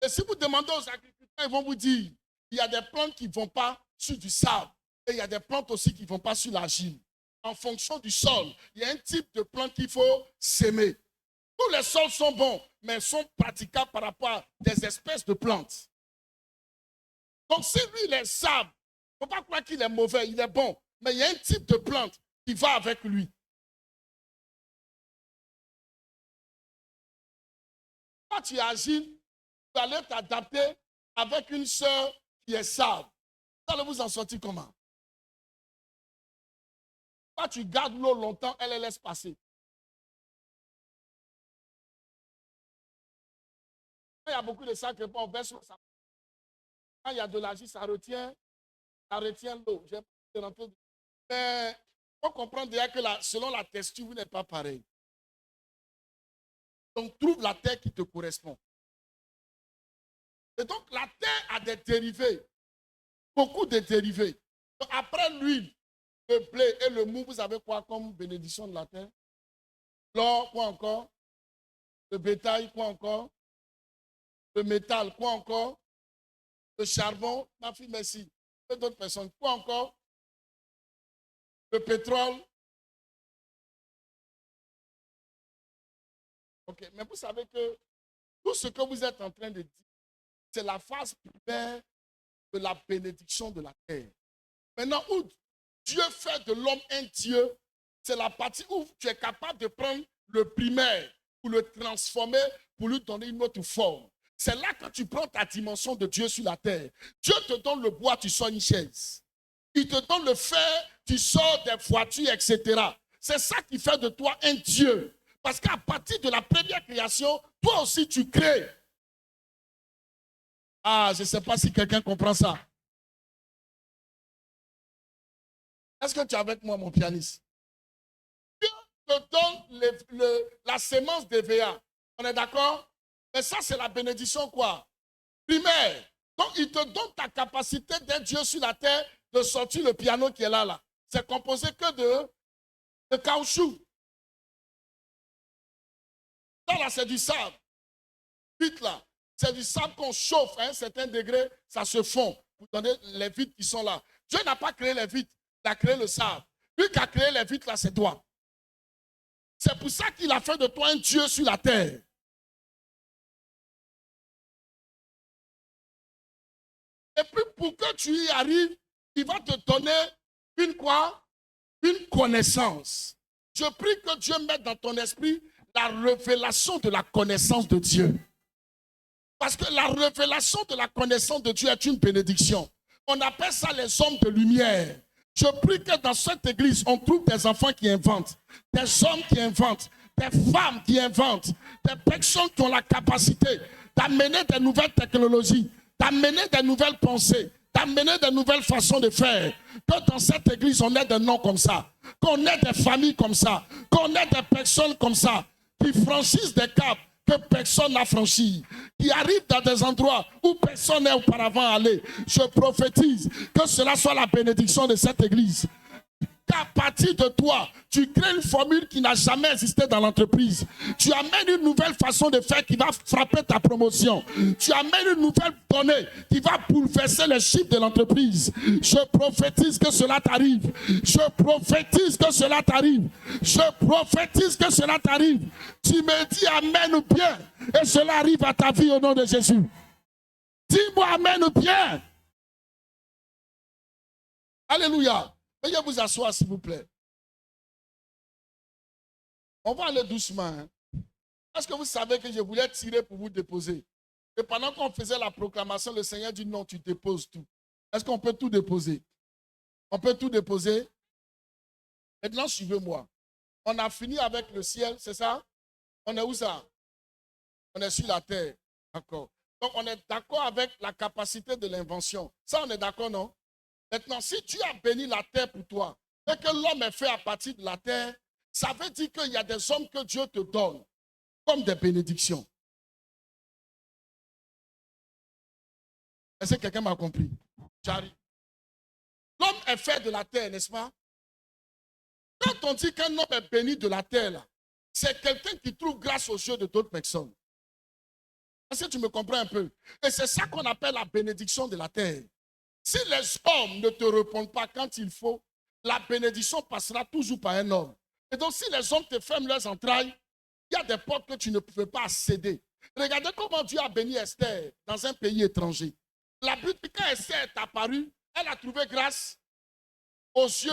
Et si vous demandez aux agriculteurs, ils vont vous dire, il y a des plantes qui ne vont pas sur du sable. Et il y a des plantes aussi qui ne vont pas sur l'argile. En fonction du sol, il y a un type de plante qu'il faut s'aimer. Tous les sols sont bons, mais sont praticables par rapport à des espèces de plantes. Donc si lui, il est sable, il ne faut pas croire qu'il est mauvais, il est bon. Mais il y a un type de plante qui va avec lui. Quand tu es agile, tu allez t'adapter avec une sœur qui est sable. Vous allez vous en sortir comment? Quand tu gardes l'eau longtemps, elle les laisse passer. Il y a beaucoup de sacs on verse l'eau. Quand il y a de l'argile, ça retient l'eau. Mais il faut comprendre déjà que selon la texture, vous n'êtes pas pareil. Donc, trouve la terre qui te correspond. Et donc, la terre a des dérivés. Beaucoup de dérivés. Donc, après l'huile, le blé et le mou, vous avez quoi comme bénédiction de la terre? L'or, quoi encore? Le bétail, quoi encore? Le métal, quoi encore? Le charbon, ma fille, merci. Et d'autres personnes, quoi encore? Le pétrole. Ok, mais vous savez que tout ce que vous êtes en train de dire, c'est la phase primaire de la bénédiction de la terre. Maintenant, où Dieu fait de l'homme un Dieu, c'est la partie où tu es capable de prendre le primaire pour le transformer, pour lui donner une autre forme. C'est là que tu prends ta dimension de Dieu sur la terre. Dieu te donne le bois, tu sors une chaise. Il te donne le fer, tu sors des voitures, etc. C'est ça qui fait de toi un Dieu. Parce qu'à partir de la première création, toi aussi tu crées. Ah, je ne sais pas si quelqu'un comprend ça. Est-ce que tu es avec moi, mon pianiste? Dieu te donne la sémence d'EVA. On est d'accord? Mais ça, c'est la bénédiction quoi? Primaire. Donc, il te donne ta capacité d'être Dieu sur la terre, de sortir le piano qui est là. C'est composé que de caoutchouc. Ça, là, c'est du sable. Vite, là. C'est du sable qu'on chauffe à un certain degré, ça se fond. Vous donnez les vitres qui sont là. Dieu n'a pas créé les vitres, il a créé le sable. Lui qui a créé les vitres, là, c'est toi. C'est pour ça qu'il a fait de toi un Dieu sur la terre. Et puis, pour que tu y arrives, il va te donner une quoi? Une connaissance. Je prie que Dieu mette dans ton esprit la révélation de la connaissance de Dieu. Parce que la révélation de la connaissance de Dieu est une bénédiction. On appelle ça les hommes de lumière. Je prie que dans cette église, on trouve des enfants qui inventent, des hommes qui inventent, des femmes qui inventent, des personnes qui ont la capacité d'amener des nouvelles technologies, d'amener des nouvelles pensées, d'amener des nouvelles façons de faire. Que dans cette église, on ait des noms comme ça, qu'on ait des familles comme ça, qu'on ait des personnes comme ça, qui franchissent des caps que personne n'a franchi, qui arrivent dans des endroits où personne n'est auparavant allé. Je prophétise que cela soit la bénédiction de cette église. Qu'à partir de toi, tu crées une formule qui n'a jamais existé dans l'entreprise. Tu amènes une nouvelle façon de faire qui va frapper ta promotion. Tu amènes une nouvelle donnée qui va bouleverser les chiffres de l'entreprise. Je prophétise que cela t'arrive. Je prophétise que cela t'arrive. Je prophétise que cela t'arrive. Tu me dis amen ou bien. Et cela arrive à ta vie au nom de Jésus. Dis-moi amen ou bien. Alléluia. Veuillez vous asseoir, s'il vous plaît. On va aller doucement. Hein? Est-ce que vous savez que je voulais tirer pour vous déposer? Et pendant qu'on faisait la proclamation, le Seigneur dit non, tu déposes tout. Est-ce qu'on peut tout déposer? On peut tout déposer? Maintenant, suivez-moi. On a fini avec le ciel, c'est ça? On est où ça? On est sur la terre. D'accord. Donc, on est d'accord avec la capacité de l'invention. Ça, on est d'accord, non? Maintenant, si Dieu a béni la terre pour toi et que l'homme est fait à partir de la terre, ça veut dire qu'il y a des hommes que Dieu te donne comme des bénédictions. Est-ce que quelqu'un m'a compris? J'arrive. L'homme est fait de la terre, n'est-ce pas? Quand on dit qu'un homme est béni de la terre, c'est quelqu'un qui trouve grâce aux yeux de d'autres personnes. Est-ce que tu me comprends un peu? Et c'est ça qu'on appelle la bénédiction de la terre. Si les hommes ne te répondent pas quand il faut, la bénédiction passera toujours par un homme. Et donc, si les hommes te ferment leurs entrailles, il y a des portes que tu ne pouvais pas céder. Regardez comment Dieu a béni Esther dans un pays étranger. La Bible, quand Esther est apparue, elle a trouvé grâce aux yeux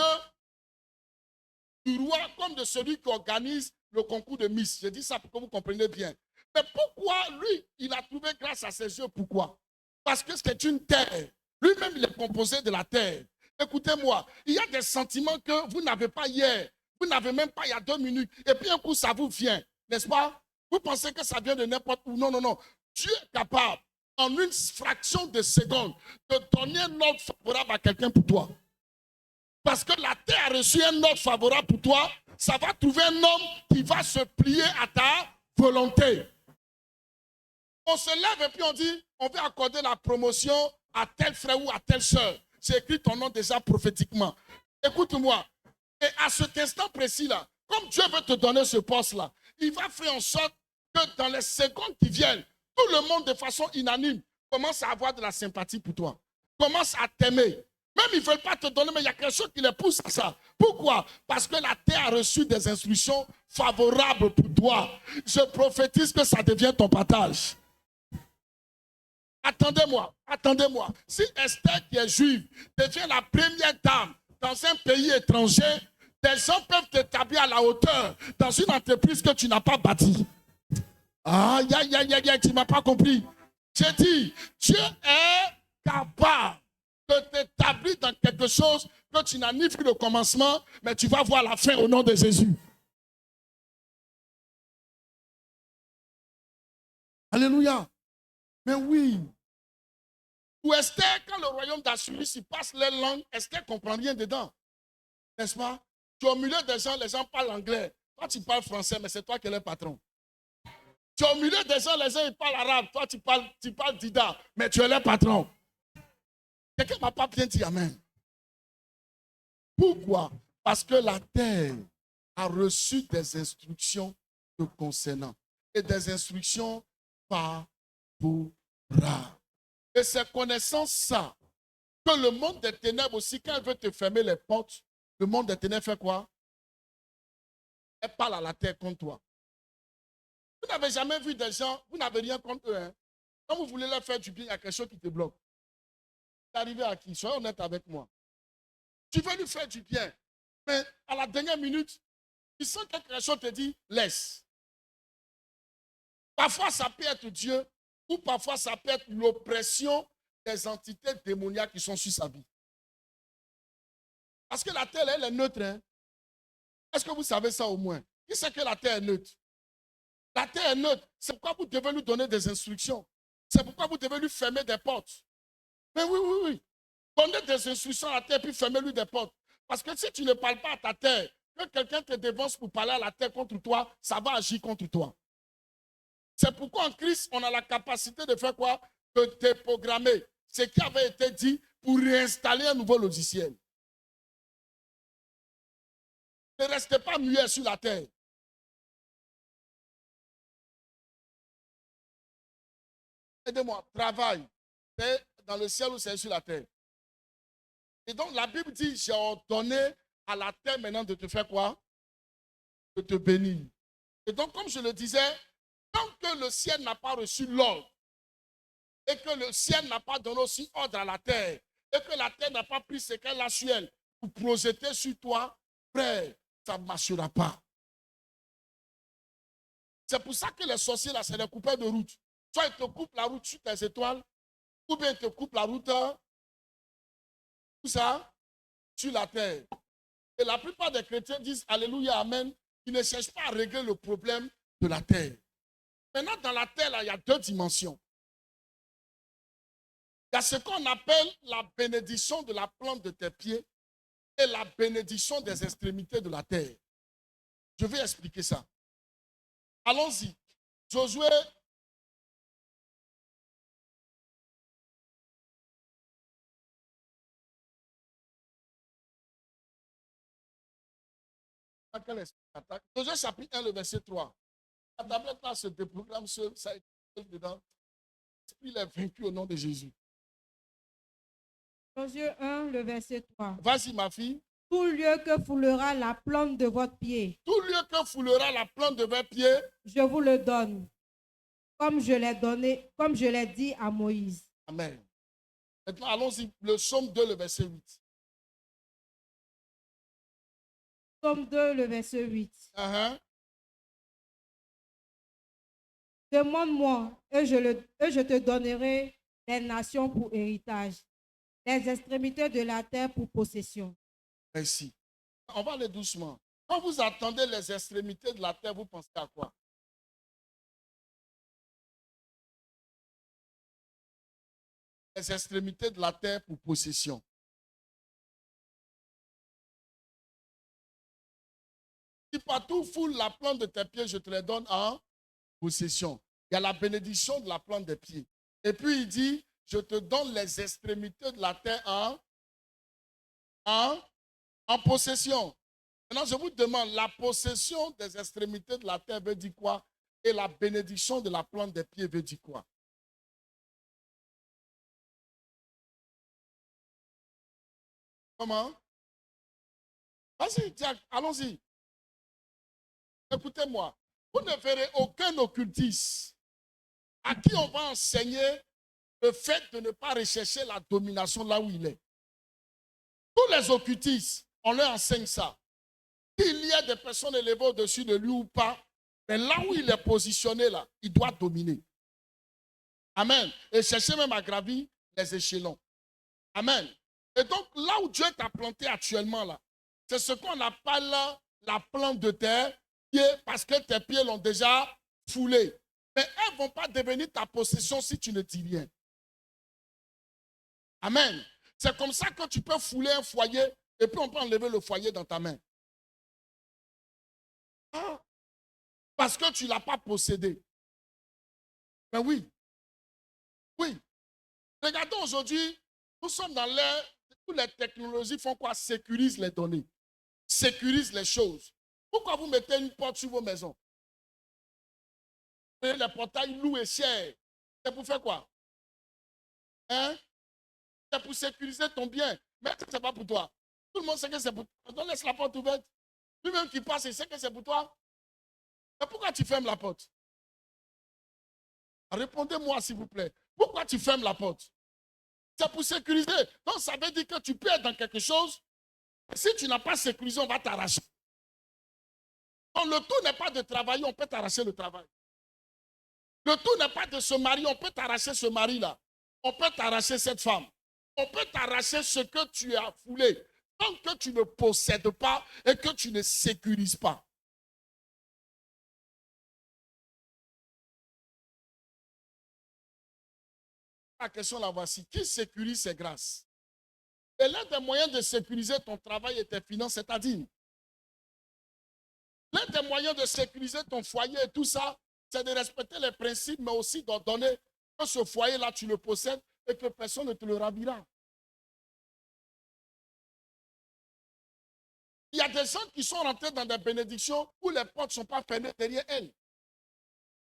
du roi comme de celui qui organise le concours de Miss. Je dis ça pour que vous compreniez bien. Mais pourquoi lui, il a trouvé grâce à ses yeux? Pourquoi? Parce que c'est une terre. Lui-même, il est composé de la terre. Écoutez-moi, il y a des sentiments que vous n'avez pas hier. Vous n'avez même pas il y a 2 minutes. Et puis un coup, ça vous vient. N'est-ce pas? Vous pensez que ça vient de n'importe où. Non, non, non. Dieu est capable, en une fraction de seconde, de donner un ordre favorable à quelqu'un pour toi. Parce que la terre a reçu un ordre favorable pour toi, ça va trouver un homme qui va se plier à ta volonté. On se lève et puis on dit, on veut accorder la promotion à tel frère ou à telle soeur. J'ai écrit ton nom déjà prophétiquement. Écoute-moi. Et à cet instant précis-là, comme Dieu veut te donner ce poste-là, il va faire en sorte que dans les secondes qui viennent, tout le monde de façon unanime commence à avoir de la sympathie pour toi. Commence à t'aimer. Même ils ne veulent pas te donner, mais il y a quelque chose qui les pousse à ça. Pourquoi? Parce que la terre a reçu des instructions favorables pour toi. Je prophétise que ça devient ton partage. Attendez-moi, attendez-moi. Si Esther, qui est juive, devient la première dame dans un pays étranger, des gens peuvent t'établir à la hauteur dans une entreprise que tu n'as pas bâtie. Ah, tu ne m'as pas compris. J'ai dit, Dieu est capable de t'établir dans quelque chose que tu n'as ni vu le commencement, mais tu vas voir la fin au nom de Jésus. Alléluia. Mais oui. Ou Esther, quand le royaume d'Assyrie s'y passe les langues, Esther ne comprend rien dedans. N'est-ce pas? Tu es au milieu des gens, les gens parlent anglais. Toi, tu parles français, mais c'est toi qui es le patron. Tu es au milieu des gens, les gens ils parlent arabe. Toi, tu parles dida, mais tu es le patron. Quelqu'un ne m'a pas bien dit amen. Pourquoi? Parce que la terre a reçu des instructions te concernant. Et des instructions favorables. Et c'est connaissant ça que le monde des ténèbres aussi, quand elle veut te fermer les portes, le monde des ténèbres fait quoi? Elle parle à la terre contre toi. Vous n'avez jamais vu des gens, vous n'avez rien contre eux. Hein? Quand vous voulez leur faire du bien, il y a quelque chose qui te bloque. C'est arrivé à qui? Sois honnête avec moi. Tu veux lui faire du bien, mais à la dernière minute, tu sens que quelque chose te dit, laisse. Parfois, ça peut être Dieu, ou parfois, ça peut être l'oppression des entités démoniaques qui sont sur sa vie. Parce que la terre, elle est neutre. Hein? Est-ce que vous savez ça au moins? Qui sait que la terre est neutre? La terre est neutre. C'est pourquoi vous devez lui donner des instructions. C'est pourquoi vous devez lui fermer des portes. Mais oui. Donnez des instructions à la terre puis fermez-lui des portes. Parce que si tu ne parles pas à ta terre, que quelqu'un te dévance pour parler à la terre contre toi, ça va agir contre toi. C'est pourquoi en Christ, on a la capacité de faire quoi? De déprogrammer ce qui avait été dit pour réinstaller un nouveau logiciel. Ne restez pas muet sur la terre. Aidez-moi, travail. C'est dans le ciel ou c'est sur la terre. Et donc la Bible dit, j'ai ordonné à la terre maintenant de te faire quoi? De te bénir. Et donc comme je le disais, tant que le ciel n'a pas reçu l'ordre, et que le ciel n'a pas donné aussi ordre à la terre, et que la terre n'a pas pris ce qu'elle a sur elle pour projeter sur toi, frère, ça ne marchera pas. C'est pour ça que les sorciers, là, c'est des coupeurs de route. Soit ils te coupent la route sur tes étoiles, ou bien ils te coupent la route, tout ça, sur la terre. Et la plupart des chrétiens disent Alléluia, Amen. Ils ne cherchent pas à régler le problème de la terre. Maintenant, dans la terre, là, il y a 2 dimensions. Il y a ce qu'on appelle la bénédiction de la plante de tes pieds et la bénédiction des extrémités de la terre. Je vais expliquer ça. Allons-y. Josué Quel esprit d'attaque? Josué chapitre 1, le verset 3. La tablette là se déprogramme seul, ça est dedans. L'esprit est vaincu au nom de Jésus. Josué 1, le verset 3. Vas-y, ma fille. Tout lieu que foulera la plante de votre pied. Tout lieu que foulera la plante de votre pied. Je vous le donne. Comme je l'ai dit à Moïse. Amen. Maintenant, allons-y. Le psaume 2, le verset 8. Psaume 2, le verset 8. Demande-moi et je te donnerai les nations pour héritage, les extrémités de la terre pour possession. Merci. On va aller doucement. Quand vous attendez les extrémités de la terre, vous pensez à quoi? Les extrémités de la terre pour possession. Si partout foule la plante de tes pieds, je te les donne en possession. Il y a la bénédiction de la plante des pieds. Et puis il dit, je te donne les extrémités de la terre en possession. Maintenant, je vous demande, la possession des extrémités de la terre veut dire quoi? Et la bénédiction de la plante des pieds veut dire quoi? Comment? Vas-y, allons-y. Écoutez-moi, vous ne verrez aucun occultiste à qui on va enseigner le fait de ne pas rechercher la domination là où il est. Tous les occultistes, on leur enseigne ça. Qu'il y a des personnes élevées au-dessus de lui ou pas, mais là où il est positionné, là, il doit dominer. Amen. Et chercher même à gravir les échelons. Amen. Et donc, là où Dieu t'a planté actuellement, là, c'est ce qu'on appelle la plante de terre, parce que tes pieds l'ont déjà foulé. Mais elles ne vont pas devenir ta possession si tu ne dis rien. Amen. C'est comme ça que tu peux fouler un foyer et puis on peut enlever le foyer dans ta main. Ah, parce que tu ne l'as pas possédé. Mais oui. Oui. Regardons aujourd'hui, nous sommes dans l'ère où les technologies font quoi? Sécurisent les données. Sécurisent les choses. Pourquoi vous mettez une porte sur vos maisons? Et les portails loués chers. C'est pour faire quoi? Hein? C'est pour sécuriser ton bien. Mais ce n'est pas pour toi. Tout le monde sait que c'est pour toi. Donc laisse la porte ouverte. Lui-même qui passe, il sait que c'est pour toi. Mais pourquoi tu fermes la porte? Répondez-moi s'il vous plaît. Pourquoi tu fermes la porte? C'est pour sécuriser. Donc ça veut dire que tu peux être dans quelque chose. Si tu n'as pas sécurisé, on va t'arracher. Donc le tout n'est pas de travailler, on peut t'arracher le travail. Le tout n'est pas de se marier, on peut t'arracher ce mari-là. On peut t'arracher cette femme. On peut t'arracher ce que tu as foulé. Tant que tu ne possèdes pas et que tu ne sécurises pas. La question la voici. Qui sécurise ses grâces? Et l'un des moyens de sécuriser ton travail et tes finances, c'est-à-dire, l'un des moyens de sécuriser ton foyer et tout ça, c'est de respecter les principes, mais aussi d'ordonner que ce foyer-là, tu le possèdes et que personne ne te le ravira. Il y a des gens qui sont rentrés dans des bénédictions où les portes ne sont pas fermées derrière elles.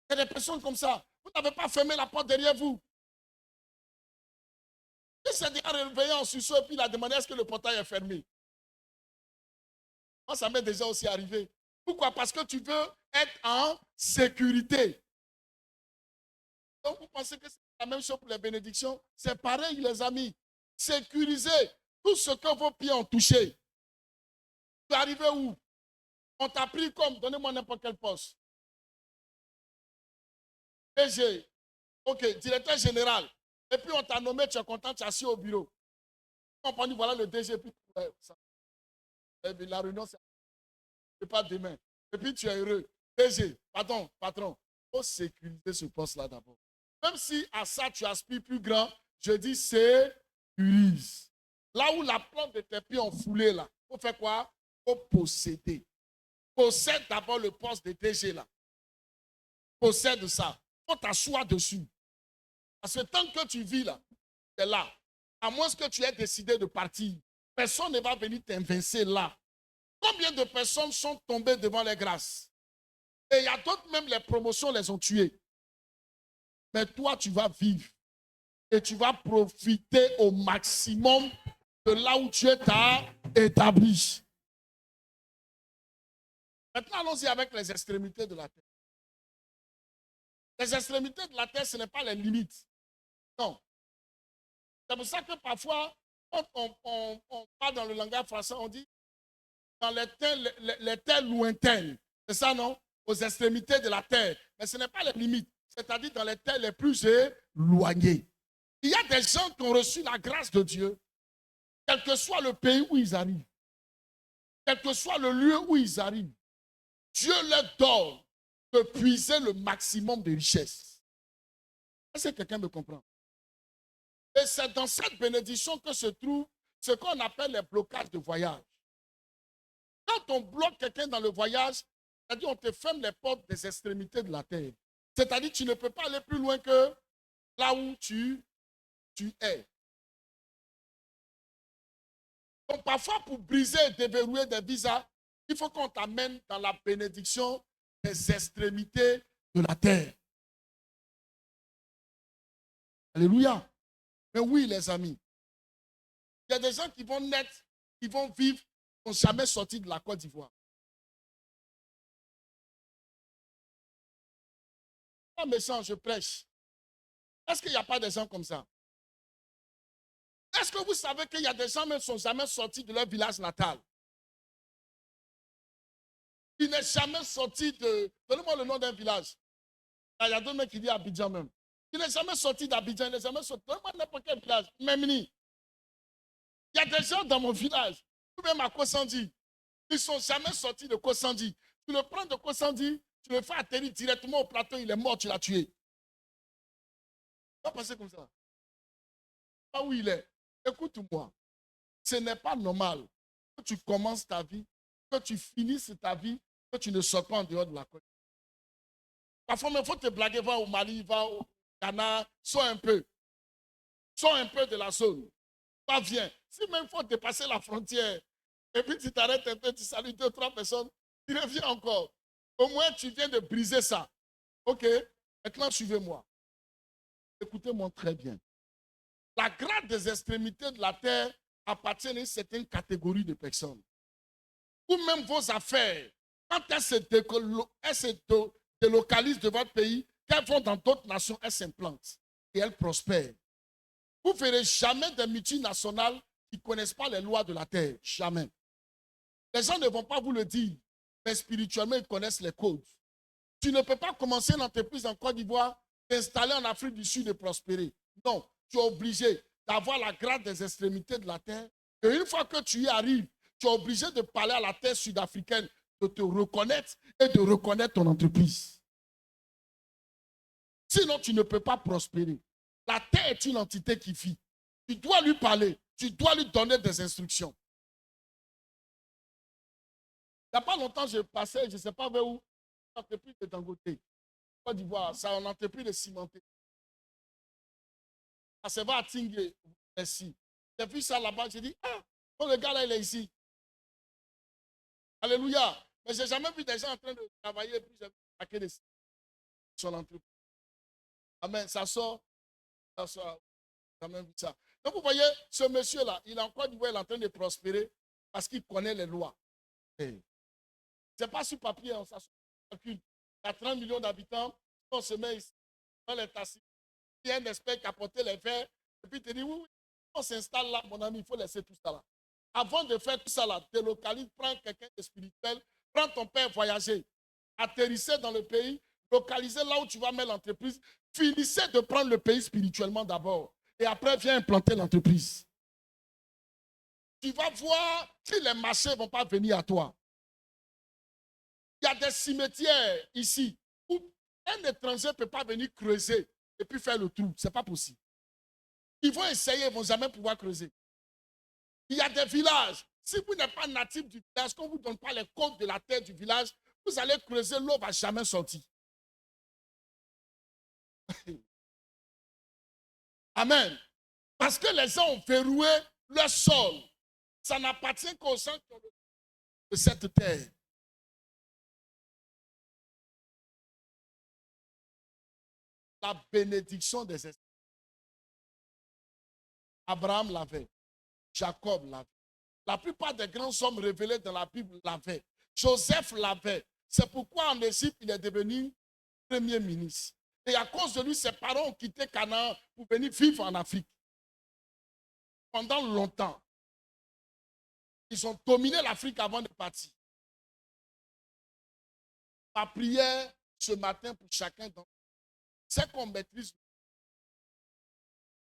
Il y a des personnes comme ça. Vous n'avez pas fermé la porte derrière vous. Il s'est déjà réveillé en sursaut et puis il a demandé est-ce que le portail est fermé. Moi, ça m'est déjà aussi arrivé. Pourquoi? Parce que tu veux être en sécurité. Donc, vous pensez que c'est la même chose pour les bénédictions? C'est pareil, les amis. Sécuriser tout ce que vos pieds ont touché. Tu es arrivé où? On t'a pris comme, donnez-moi n'importe quel poste. DG, ok, directeur général. Et puis on t'a nommé, tu es content, tu es assis au bureau. On prend, voilà le DG, puis la réunion, c'est pas demain. Et puis tu es heureux. DG, pardon, patron, il faut sécuriser ce poste-là d'abord. Même si à ça tu aspires plus grand, je dis sécurise. Là où la plante de tes pieds ont foulé, là, il faut faire quoi? Il faut posséder. Possède d'abord le poste de DG là. Possède ça. Il faut t'asseoir dessus. Parce que tant que tu vis là, tu es là. À moins que tu aies décidé de partir, personne ne va venir t'invincer là. Combien de personnes sont tombées devant les grâces? Et il y a d'autres, même les promotions les ont tuées. Mais toi, tu vas vivre et tu vas profiter au maximum de là où Dieu t'a établi. Maintenant, allons-y avec les extrémités de la terre. Les extrémités de la terre, ce n'est pas les limites. Non. C'est pour ça que parfois, quand on parle dans le langage français, on dit dans les terres lointaines. C'est ça, non? Aux extrémités de la terre. Mais ce n'est pas les limites. C'est-à-dire dans les terres les plus éloignées. Il y a des gens qui ont reçu la grâce de Dieu, quel que soit le pays où ils arrivent, quel que soit le lieu où ils arrivent. Dieu leur donne de puiser le maximum de richesses. Est-ce que quelqu'un me comprend? Et c'est dans cette bénédiction que se trouve ce qu'on appelle les blocages de voyage. Quand on bloque quelqu'un dans le voyage, c'est-à-dire on te ferme les portes des extrémités de la terre. C'est-à-dire que tu ne peux pas aller plus loin que là où tu es. Donc parfois, pour briser et déverrouiller des visas, il faut qu'on t'amène dans la bénédiction des extrémités de la terre. Alléluia. Mais oui, les amis, il y a des gens qui vont naître, qui vont vivre, qui n'ont jamais sorti de la Côte d'Ivoire. Pas méchant, je prêche. Est-ce qu'il n'y a pas des gens comme ça? Est-ce que vous savez qu'il y a des gens qui ne sont jamais sortis de leur village natal? Il n'est jamais sorti de... Donnez-moi le nom d'un village. Il y a d'autres mecs qui disent Abidjan même. Il n'est jamais sorti d'Abidjan, il n'est jamais sorti. Donnez-moi n'importe quel village. Memni. Il y a des gens dans mon village, ou même à Kosandi, ils ne sont jamais sortis de Kosandi. Tu le prends de Kosandi, tu le fais atterrir directement au plateau, il est mort, tu l'as tué. Pas passer comme ça. Pas où il est. Écoute-moi. Ce n'est pas normal que tu commences ta vie, que tu finisses ta vie, que tu ne sors pas en dehors de la côte. Parfois, il faut te blaguer, va au Mali, va au Ghana, sors un peu. Sors un peu de la zone. Pas viens. Si même il faut dépasser la frontière, et puis tu t'arrêtes un peu, tu salues 2-3 personnes, tu reviens encore. Au moins, tu viens de briser ça. OK? Maintenant, suivez-moi. Écoutez-moi très bien. La grâce des extrémités de la terre appartient à une certaine catégorie de personnes. Ou même vos affaires, quand elles se délocalisent de votre pays, qu'elles vont dans d'autres nations, elles s'implantent et elles prospèrent. Vous ne verrez jamais des multinationales qui ne connaissent pas les lois de la terre. Jamais. Les gens ne vont pas vous le dire, mais spirituellement, ils connaissent les codes. Tu ne peux pas commencer une entreprise en Côte d'Ivoire, t'installer en Afrique du Sud et prospérer. Non, tu es obligé d'avoir la grâce des extrémités de la terre. Et une fois que tu y arrives, tu es obligé de parler à la terre sud-africaine, de te reconnaître et de reconnaître ton entreprise. Sinon, tu ne peux pas prospérer. La terre est une entité qui vit. Tu dois lui parler. Tu dois lui donner des instructions. Il n'y a pas longtemps, je passais, je ne sais pas vers où, l'entreprise de Dangote. Côte d'Ivoire, c'est une entreprise de cimenter. Ça va à Tingue, ici. J'ai vu ça là-bas, j'ai dit, ah, oh, le gars là, il est ici. Alléluia. Mais je n'ai jamais vu des gens en train de travailler, puis j'ai vu des son entreprise. Amen. Ça sort. Ça sort. J'ai jamais vu ça. Donc vous voyez, ce monsieur-là, il est encore il est en train de prospérer parce qu'il connaît les lois. Ce n'est pas sur papier, on s'assure. Il y a 30 millions d'habitants, on se met ici, dans les tassis. Il y a un expert qui a porté les verres, et puis il te dit, oui, on s'installe là, mon ami, il faut laisser tout ça là. Avant de faire tout ça là, délocalise, prends quelqu'un de spirituel, prends ton père voyager, atterrissez dans le pays, localisez là où tu vas mettre l'entreprise, finissez de prendre le pays spirituellement d'abord, et après viens implanter l'entreprise. Tu vas voir si les marchés ne vont pas venir à toi. Il y a des cimetières ici où un étranger ne peut pas venir creuser et puis faire le trou. Ce n'est pas possible. Ils vont essayer, ils ne vont jamais pouvoir creuser. Il y a des villages. Si vous n'êtes pas natif du village, qu'on ne vous donne pas les codes de la terre du village, vous allez creuser, l'eau ne va jamais sortir. Amen. Parce que les gens ont verrouillé leur sol. Ça n'appartient qu'aux gens qui ont le... de cette terre. La bénédiction des esprits. Abraham l'avait. Jacob l'avait. La plupart des grands hommes révélés dans la Bible l'avaient. Joseph l'avait. C'est pourquoi en Égypte, il est devenu premier ministre. Et à cause de lui, ses parents ont quitté Canaan pour venir vivre en Afrique. Pendant longtemps. Ils ont dominé l'Afrique avant de partir. Ma prière ce matin pour chacun d'entre nous, c'est qu'on maîtrise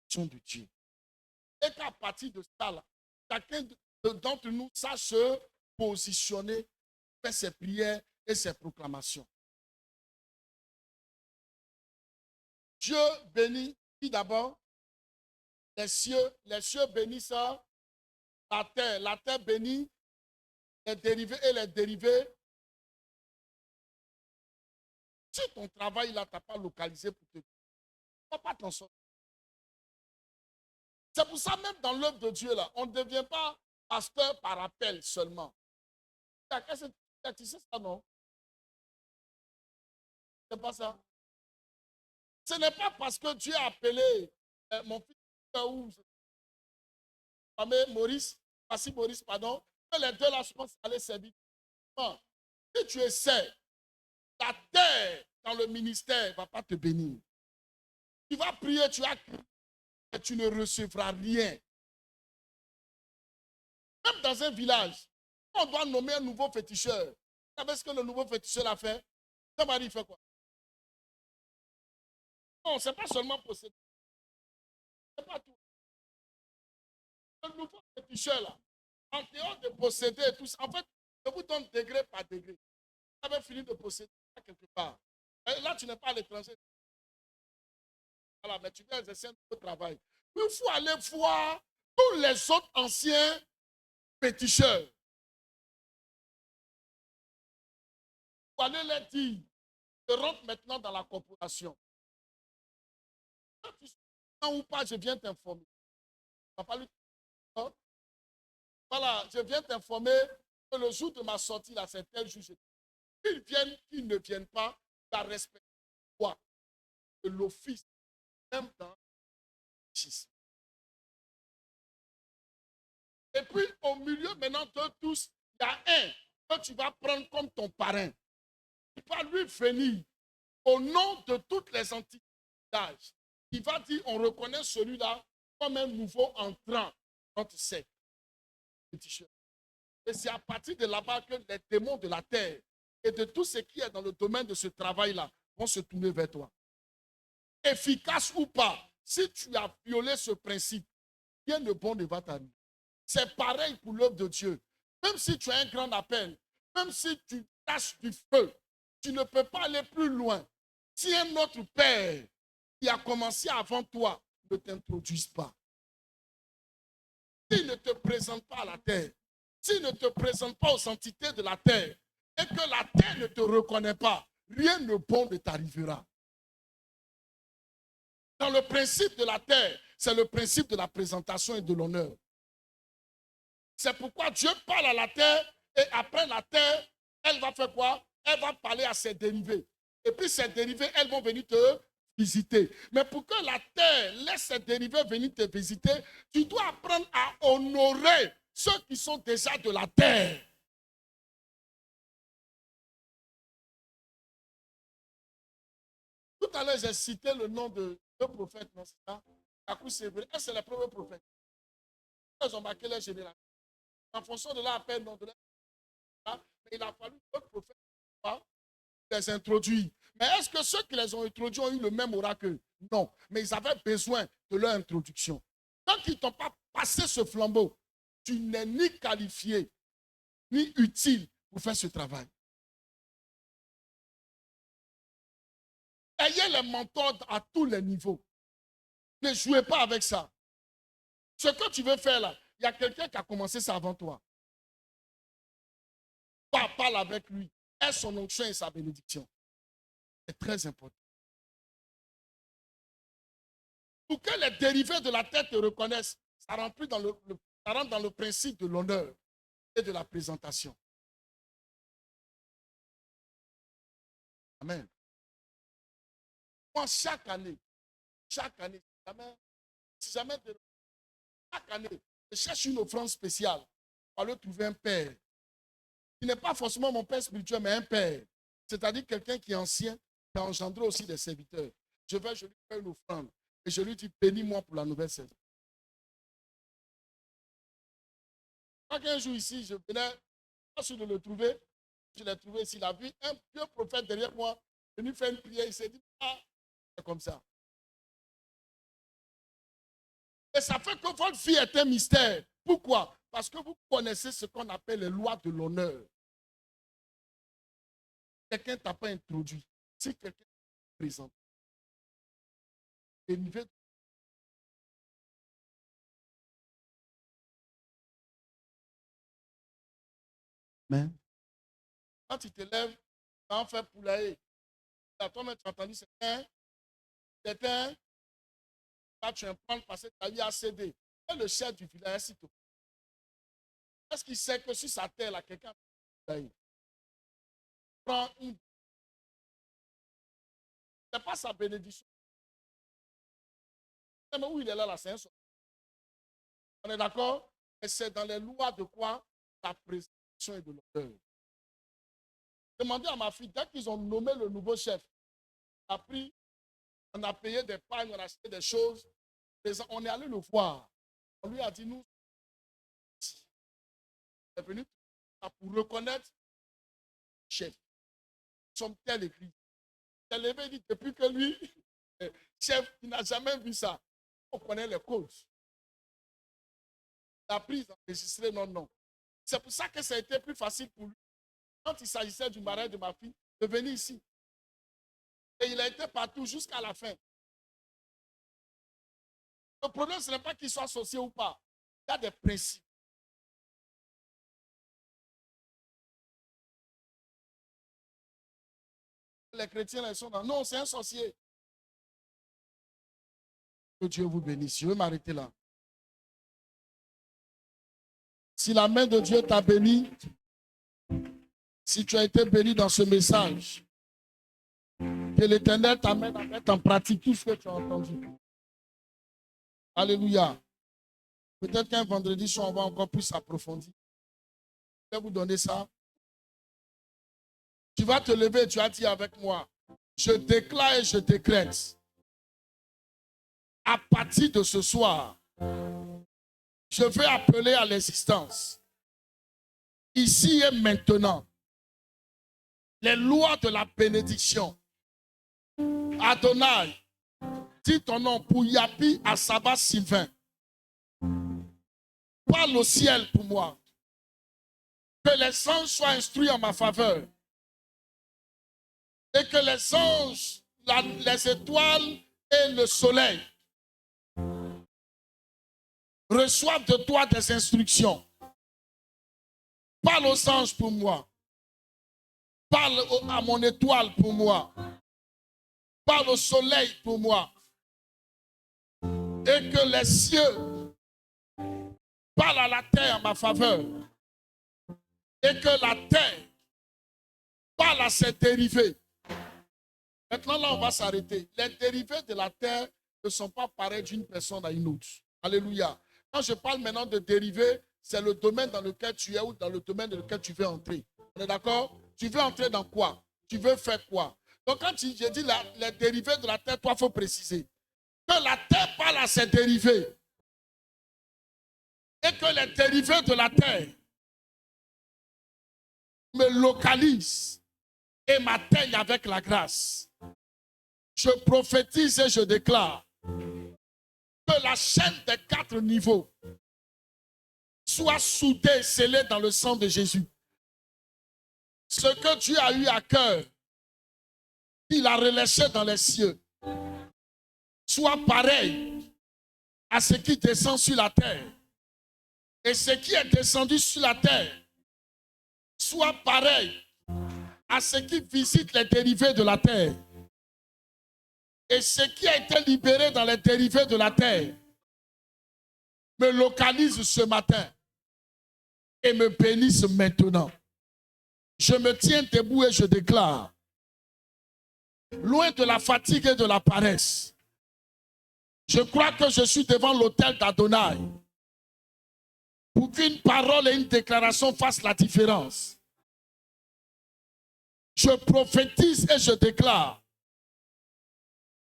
l'action de Dieu. Et qu'à partir de ça, là, chacun d'entre nous sache se positionner, faire ses prières et ses proclamations. Dieu bénit, dit d'abord, les cieux bénissent la terre bénit les dérivés et les dérivés. Si ton travail là, tu n'as pas localisé pour te dire, tu ne vas pas t'en sortir. C'est pour ça, même dans l'œuvre de Dieu, là, on ne devient pas pasteur par appel seulement. Tu sais ça, non? C'est pas ça. Ce n'est pas parce que Dieu a appelé mon fils ou Maurice, pardon, que les deux là, je pense, aller servir. Non. Si tu essaies, la terre dans le ministère ne va pas te bénir. Tu vas prier, tu vas crier, et tu ne recevras rien. Même dans un village, on doit nommer un nouveau féticheur. Vous savez ce que le nouveau féticheur a fait? Ça m'a dit, il fait quoi? Non, ce n'est pas seulement posséder. Ce n'est pas tout. Le nouveau féticheur, là, en dehors de posséder et tout ça, en fait, je vous donne degré par degré. Vous avez fini de posséder quelque part. Et là, tu n'es pas à l'étranger. Voilà, mais tu viens exercer un nouveau travail. Il faut aller voir tous les autres anciens féticheurs. Il faut aller leur dire, je rentre maintenant dans la corporation. Quand tu sais ou pas, je viens t'informer. Voilà, je viens t'informer que le jour de ma sortie, là, c'est tel jour. Qu'ils viennent, qu'ils ne viennent pas, tu as respecté quoi? De l'office, même dans l'office. Et puis, au milieu maintenant de tous, il y a un que tu vas prendre comme ton parrain. Il va lui venir au nom de toutes les entités d'âge. Il va dire, on reconnaît celui-là comme un nouveau entrant dans notre secte. Et c'est à partir de là-bas que les démons de la terre et de tout ce qui est dans le domaine de ce travail-là vont se tourner vers toi. Efficace ou pas, si tu as violé ce principe, rien de bon ne va t'arriver. C'est pareil pour l'œuvre de Dieu. Même si tu as un grand appel, même si tu tâches du feu, tu ne peux pas aller plus loin. Si un autre père qui a commencé avant toi ne t'introduise pas, s'il ne te présente pas à la terre, s'il ne te présente pas aux entités de la terre, et que la terre ne te reconnaît pas, rien de bon ne t'arrivera. Dans le principe de la terre, c'est le principe de la présentation et de l'honneur. C'est pourquoi Dieu parle à la terre, et après la terre, elle va faire quoi? Elle va parler à ses dérivés. Et puis ces dérivés, elles vont venir te visiter. Mais pour que la terre laisse ses dérivés venir te visiter, tu dois apprendre à honorer ceux qui sont déjà de la terre. Tout à l'heure, j'ai cité le nom de deux prophètes, non, c'est ça? C'est le premier prophète. Ils ont marqué leur génération. En fonction de leur appel, non, de leur... Mais il a fallu d'autres prophètes pour les introduire. Mais est-ce que ceux qui les ont introduits ont eu le même oracle? Non. Mais ils avaient besoin de leur introduction. Tant qu'ils ne t'ont pas passé ce flambeau, tu n'es ni qualifié, ni utile pour faire ce travail. Ayez les mentors à tous les niveaux. Ne jouez pas avec ça. Ce que tu veux faire là, il y a quelqu'un qui a commencé ça avant toi. Parle avec lui. Aie son onction et sa bénédiction. C'est très important. Pour que les dérivés de la tête te reconnaissent, ça rentre dans le principe de l'honneur et de la présentation. Amen. Moi, chaque année, si jamais, chaque année, je cherche une offrande spéciale pour aller trouver un père. Il n'est pas forcément mon père spirituel, mais un père. C'est-à-dire quelqu'un qui est ancien, qui a engendré aussi des serviteurs. Je lui fais une offrande et je lui dis, bénis-moi pour la nouvelle saison. Quand un jour ici, je venais, de le trouver, je l'ai trouvé ici, il a vu un vieux prophète derrière moi, il lui fait une prière, il s'est dit, ah, c'est comme ça. Et ça fait que votre vie est un mystère. Pourquoi? Parce que vous connaissez ce qu'on appelle les lois de l'honneur. Quelqu'un ne t'a pas introduit. Si quelqu'un te présente, mais quand tu te lèves, tu vas en faire poulailler. Toi-même, tu as entendu, c'est un. Là, tu es en train de passer ta vie à céder. Et le chef du village, s'il te plaît. Est-ce qu'il sait que sur sa terre, là, quelqu'un prend une. Ce n'est pas sa bénédiction. Mais où il est là, c'est un son. On est d'accord? Et c'est dans les lois de quoi? La présentation et de l'honneur. Demandez à ma fille, dès qu'ils ont nommé le nouveau chef, on a payé des pagnes, on a acheté des choses. On est allé le voir. On lui a dit, nous, on est venu pour reconnaître le chef. Nous sommes telle église. Il s'est levé et dit, depuis que lui, chef, il n'a jamais vu ça. On connaît les causes. La prise enregistrée, non. C'est pour ça que ça a été plus facile pour lui, quand il s'agissait du mariage de ma fille, de venir ici. Et il a été partout jusqu'à la fin. Le problème, ce n'est pas qu'il soit associé ou pas. Il y a des principes. Les chrétiens, ils sont dans. Non, c'est un sorcier. Que Dieu vous bénisse. Je vais m'arrêter là. Si la main de Dieu t'a béni, si tu as été béni dans ce message, que l'Éternel t'amène à mettre en pratique tout ce que tu as entendu. Alléluia. Peut-être qu'un vendredi soir, on va encore plus approfondir. Je vais vous donner ça. Tu vas te lever et tu vas dire avec moi, je déclare et je décrète. À partir de ce soir, je vais appeler à l'existence, ici et maintenant, les lois de la bénédiction. Adonai, dis ton nom pour Yapi Asaba Sylvain. Parle au ciel pour moi. Que les anges soient instruits en ma faveur. Et que les anges, les étoiles et le soleil reçoivent de toi des instructions. Parle aux anges pour moi. Parle à mon étoile pour moi. Parle au soleil pour moi. Et que les cieux parlent à la terre en ma faveur. Et que la terre parle à ses dérivés. Maintenant, là, on va s'arrêter. Les dérivés de la terre ne sont pas pareils d'une personne à une autre. Alléluia. Quand je parle maintenant de dérivés, c'est le domaine dans lequel tu es ou dans le domaine dans lequel tu veux entrer. On est d'accord? Tu veux entrer dans quoi? Tu veux faire quoi? Donc, quand je dis les dérivés de la terre, toi, il faut préciser que la terre parle à ses dérivés. Et que les dérivés de la terre me localisent et m'atteignent avec la grâce. Je prophétise et je déclare que la chaîne des 4 niveaux soit soudée et scellée dans le sang de Jésus. Ce que Dieu a eu à cœur, il a relâché dans les cieux, soit pareil à ce qui descend sur la terre. Et ce qui est descendu sur la terre, soit pareil à ce qui visite les dérivés de la terre. Et ce qui a été libéré dans les dérivés de la terre me localise ce matin et me bénisse maintenant. Je me tiens debout et je déclare loin de la fatigue et de la paresse. Je crois que je suis devant l'autel d'Adonai pour qu'une parole et une déclaration fassent la différence. Je prophétise et je déclare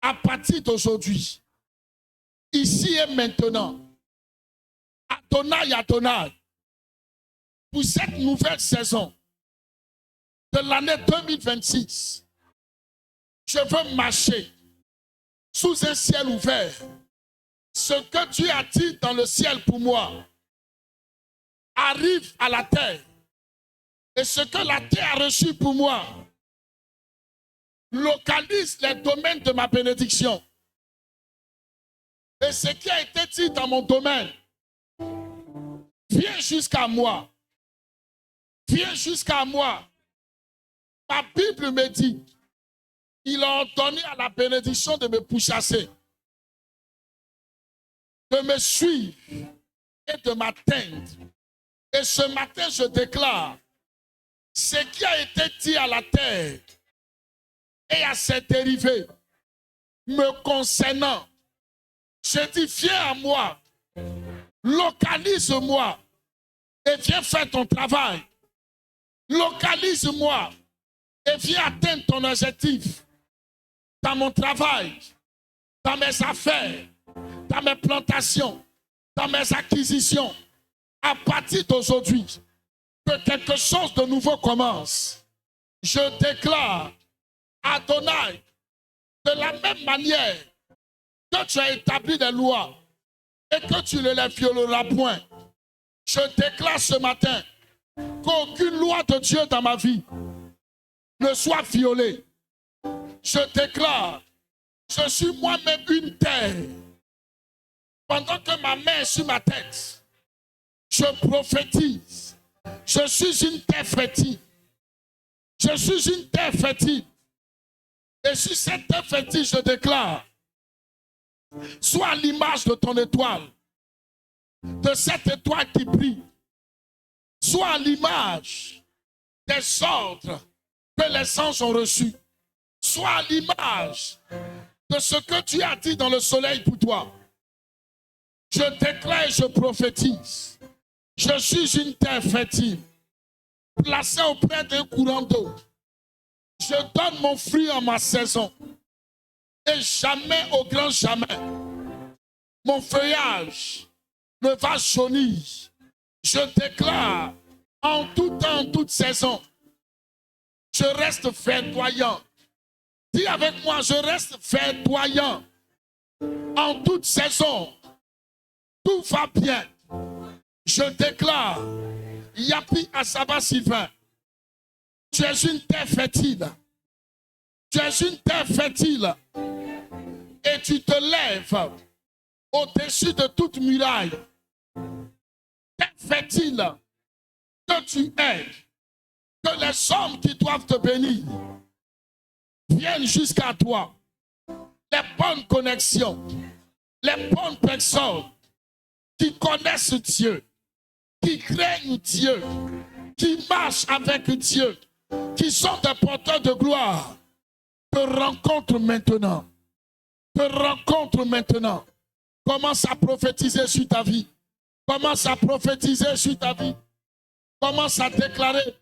à partir d'aujourd'hui, ici et maintenant, Adonai, Adonai, pour cette nouvelle saison de l'année 2026, je veux marcher sous un ciel ouvert. Ce que tu as dit dans le ciel pour moi arrive à la terre. Et ce que la terre a reçu pour moi localise les domaines de ma bénédiction. Et ce qui a été dit dans mon domaine vient jusqu'à moi. Viens jusqu'à moi. Ma Bible me dit, il a ordonné à la bénédiction de me pourchasser, de me suivre et de m'atteindre. Et ce matin, je déclare, ce qui a été dit à la terre et à ses dérivés, me concernant, je dis, viens à moi, localise-moi et viens faire ton travail. Localise-moi et viens atteindre ton objectif dans mon travail, dans mes affaires, dans mes plantations, dans mes acquisitions. À partir d'aujourd'hui, que quelque chose de nouveau commence. Je déclare, Adonai, de la même manière que tu as établi des lois et que tu ne les violeras point, je déclare ce matin qu'aucune loi de Dieu dans ma vie ne soit violée. Je déclare, je suis moi-même une terre. Pendant que ma main est sur ma tête, je prophétise. Je suis une terre fertile. Je suis une terre fertile. Et sur cette terre fertile, je déclare, sois à l'image de ton étoile, de cette étoile qui brille. Sois à l'image des ordres que les anges ont reçus. Sois à l'image de ce que tu as dit dans le soleil pour toi. Je déclare et je prophétise. Je suis une terre fertile, placée auprès d'un courant d'eau. Je donne mon fruit en ma saison. Et jamais, au grand jamais, mon feuillage ne va jaunir. Je déclare, en tout temps, en toute saison, je reste verdoyant. Dis avec moi, je reste verdoyant. En toute saison, tout va bien. Je déclare, Yapi Asaba Sylvain, tu es une terre fertile. Tu es une terre fertile. Et tu te lèves au-dessus de toute muraille. Terre fertile que tu es. Que les hommes qui doivent te bénir viennent jusqu'à toi. Les bonnes connexions, les bonnes personnes qui connaissent Dieu, qui craignent Dieu, qui marchent avec Dieu, qui sont des porteurs de gloire, te rencontrent maintenant. Te rencontrent maintenant. Commence à prophétiser sur ta vie. Commence à prophétiser sur ta vie. Commence à déclarer